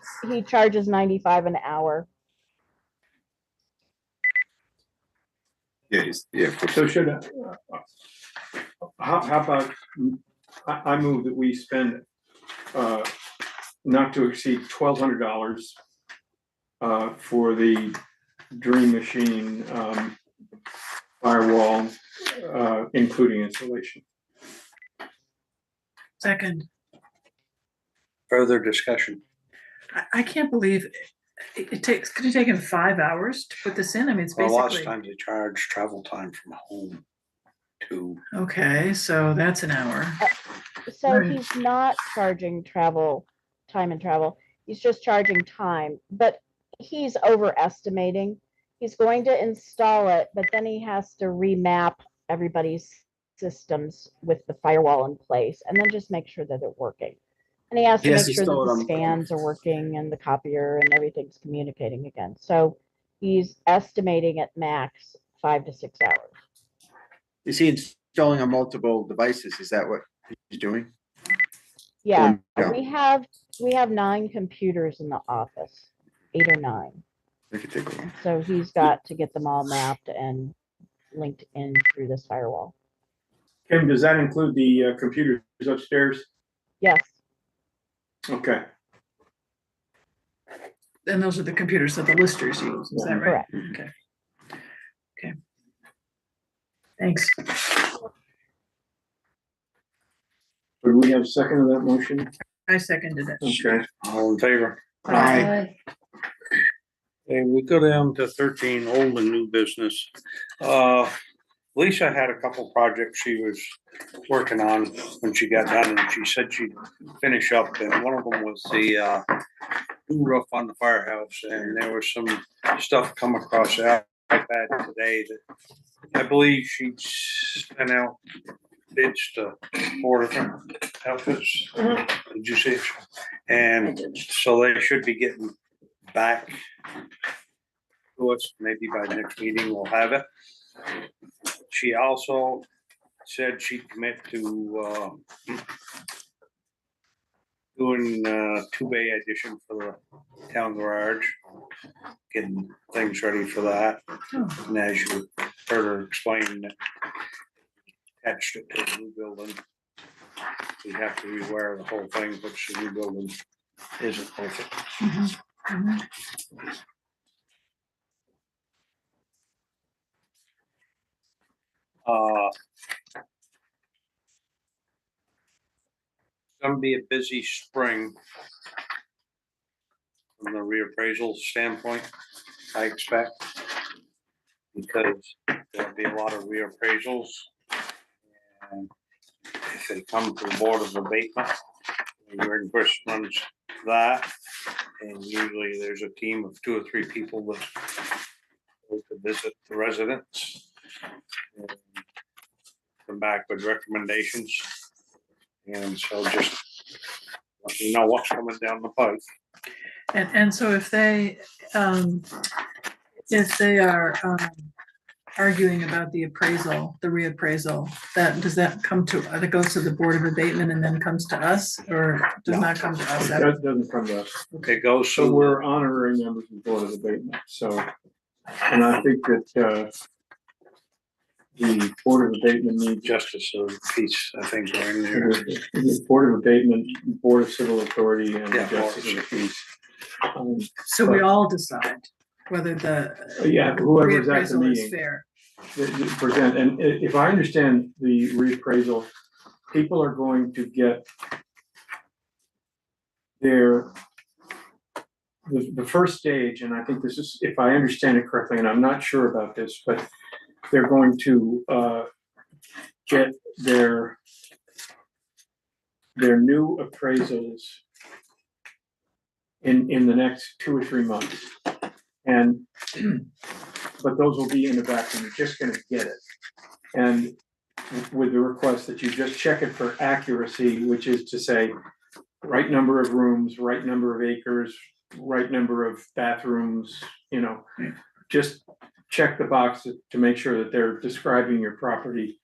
charges $95 an hour.
Yeah, of course.
So should how about, I move that we spend not to exceed $1,200 for the Dream Machine firewall, including installation.
Second.
Further discussion.
I can't believe it takes, could it take him 5 hours to put this in? I mean, it's
Well, lots of
basically.
times they charge travel time from home too.
Okay, so that's an hour.
So
Right.
he's not charging time and travel. He's just charging time, but he's overestimating. He's going to install it, but then he has to remap everybody's systems with the firewall in place and then just make sure that they're working. And he has to
He has
make
to
sure that
install it
the
on-
scans are working and the copier and everything's communicating again. So he's estimating at max 5 to 6 hours.
Is he installing on multiple devices? Is that what he's doing?
Yeah,
no.
we have 9 computers in the office, 8 or 9.
It could take a while.
So he's got to get them all mapped and linked in through this firewall.
Kim, does that include the computers upstairs?
Yes,
Okay.
And those are the computers that the listers use, is that right?
correct.
Okay. Okay. Thanks.
Would we have a second of that motion?
I seconded it.
Okay.
All in favor?
Aye.
And we go down to 13, old and new business. Lisa had a couple projects she was working on when she got done, and she said she'd finish up, and one of them was the new roof on the firehouse, and there was some stuff come across the iPad today that I believe she sent out bids to 4 different outfits. Did you see it? And so they should be getting back to us, maybe by next meeting we'll have it. She also said she'd commit to, doing two-bay addition for the town garage, getting things ready for that. And as you heard her explain, attached it to the new building. We have to rewire the whole thing, which the new building isn't perfect. Gonna be a busy spring from the reappraisal standpoint, I expect. Because there'll be a lot of reappraisals. And if they come to the Board of Abatement, and Chris runs that, and usually there's a team of 2 or 3 people that go to visit the residents. And come back with recommendations. And so just let you know what's coming down the pipe.
And so if they are arguing about the appraisal, the reappraisal, does that come to, that goes to the Board of Abatement and then comes to us, or does not come to us?
That doesn't come to us.
It goes
So
to,
we're honorary members of the Board of Abatement, so, and I think that, the Board of Abatement needs
Justice of Peace, I think, are in there.
the Board of Abatement, Board of Civil Authority, and
Yeah,
Justice of the Peace.
So we all decide whether the
Yeah, whoever's at the
reappraisal is
meeting.
fair.
Present, and if I understand the reappraisal, people are going to get their, the first stage, and I think this is, if I understand it correctly, and I'm not sure about this, but they're going to get their new appraisals in the next 2 or 3 months. And but those will be in the vacuum, you're just gonna get it. And with the request that you just check it for accuracy, which is to say, right number of rooms, right number of acres, right number of bathrooms, you know, just check the box to make sure that they're describing your property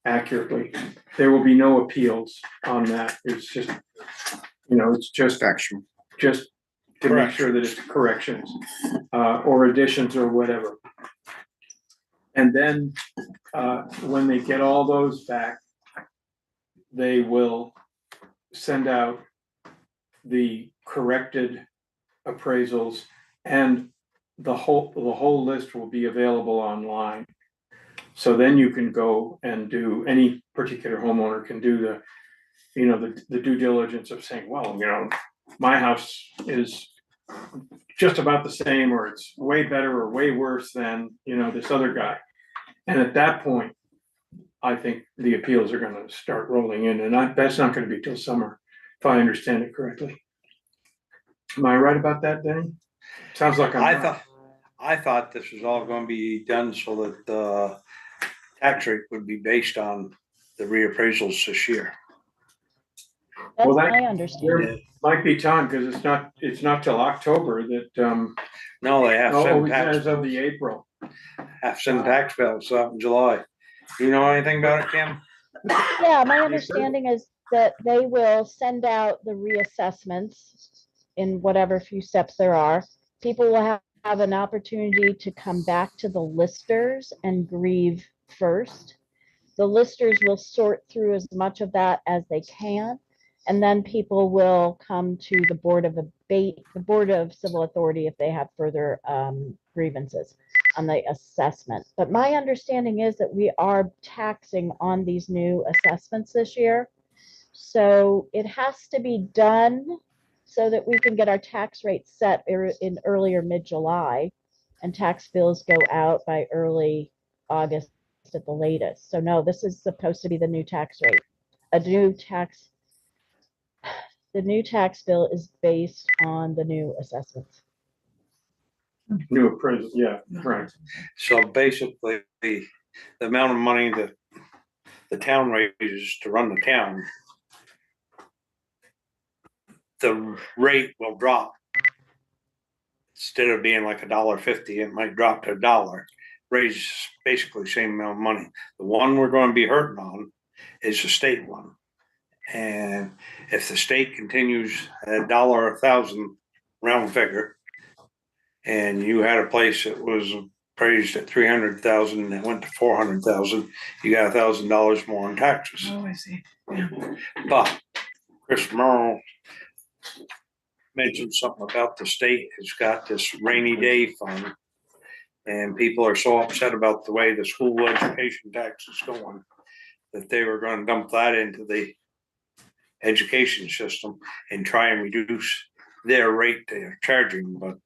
accurately. There will be no appeals on that. It's just, you know, it's just
Factual.
just to make sure that it's corrections, or additions or whatever. And then, when they get all those back, they will send out the corrected appraisals, and the whole list will be available online. So then you can go and do, any particular homeowner can do the, you know, the due diligence of saying, well, you know, my house is just about the same, or it's way better or way worse than, you know, this other guy. And at that point, I think the appeals are gonna start rolling in, and that's not gonna be till summer, if I understand it correctly. Am I right about that, Denny? Sounds like I'm right.
I thought this was all gonna be done so that the tax rate would be based on the reappraisals this year.
That's
Well, that-
my understanding.
Might be time, because it's not till October that,
No, they have
oh,
some tax,
as of the April.
have some tax bills out in July. Do you know anything about it, Kim?
Yeah, my understanding is that they will send out the reassessments in whatever few steps there are. People will have an opportunity to come back to the listers and grieve first. The listers will sort through as much of that as they can. And then people will come to the Board of Civil Authority if they have further grievances on the assessment. But my understanding is that we are taxing on these new assessments this year. So it has to be done so that we can get our tax rate set in earlier mid-July, and tax bills go out by early August at the latest. So no, this is supposed to be the new tax rate. The new tax bill is based on the new assessments.
New appraisal, yeah, right.
So basically, the amount of money that the town raises to run the town the rate will drop. Instead of being like $1.50, it might drop to $1. Raise basically same amount of money. The one we're going to be hurting on is the state one. And if the state continues at $1 a thousand round figure, and you had a place that was appraised at 300,000 and it went to 400,000, you got $1,000 more in taxes.
Oh, I see. Yeah.
But Chris Merle mentioned something about the state has got this rainy day fund. And people are so upset about the way the school education tax is going that they were going to dump that into the education system and try and reduce their rate they're charging. But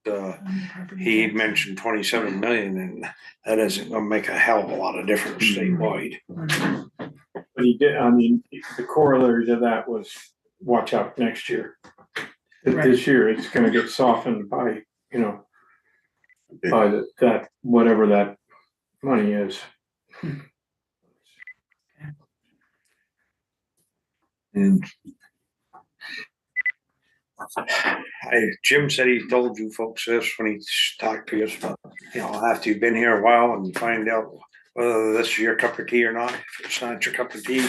he mentioned 27 million, and that isn't going to make a hell of a lot of difference statewide.
But he did, I mean, the corollary to that was watch out next year. This year, it's gonna get softened by, you know, by that, whatever that money is.
And Jim said he told you folks this when he talked to us, but you know, after you've been here a while and you find out whether this is your cup of tea or not, if it's not your cup of tea,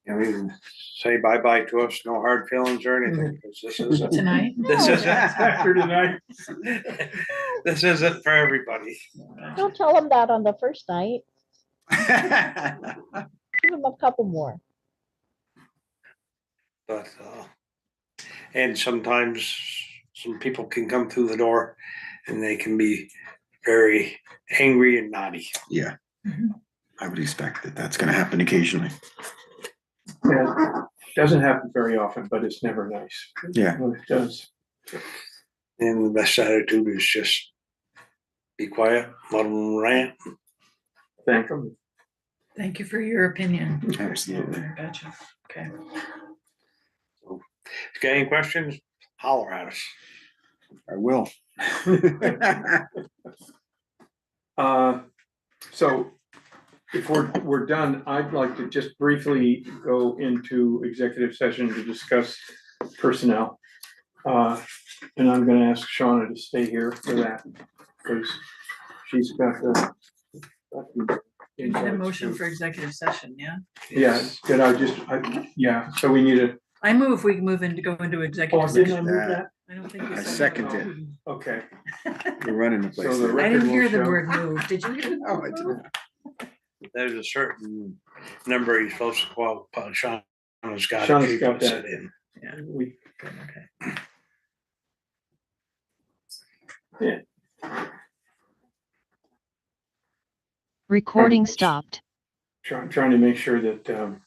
you know, you can say bye-bye to us, no hard feelings or anything, because this isn't.
Tonight?
This isn't.
After tonight.
This isn't for everybody.
Don't tell them that on the first night. Give them a couple more.
But, and sometimes some people can come through the door and they can be very angry and naughty.
Yeah, I would expect that that's gonna happen occasionally.
Yeah, doesn't happen very often, but it's never nice.
Yeah.
When it does.
And the best attitude is just be quiet, let them rant.
Thank them.
Thank you for your opinion.
Absolutely.
Gotcha. Okay.
So, if you got any questions, holler at us.
I will.
So if we're done, I'd like to just briefly go into executive session to discuss personnel. And I'm gonna ask Shauna to stay here for that, because she's got the.
You need a motion for executive session, yeah?
Yeah, yeah, so we need a.
I move, we move in to go into
Oh,
executive
didn't I
session.
move that?
I don't think you
I
said
second
that.
it.
Okay.
We're running the place.
So the
there.
I
record
didn't
will
hear the
show.
word move. Did you hear the
Oh, I
word
did
move?
not.
There's a certain number you're supposed to quote, Shauna's got.
Shauna's
it,
got
sit
that.
in.
Yeah.
We,
Okay.
yeah,
Recording stopped.
trying to make sure that,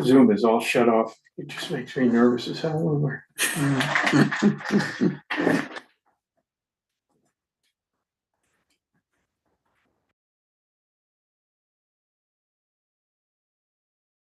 Zoom is all shut off. It just makes me nervous as hell when we're.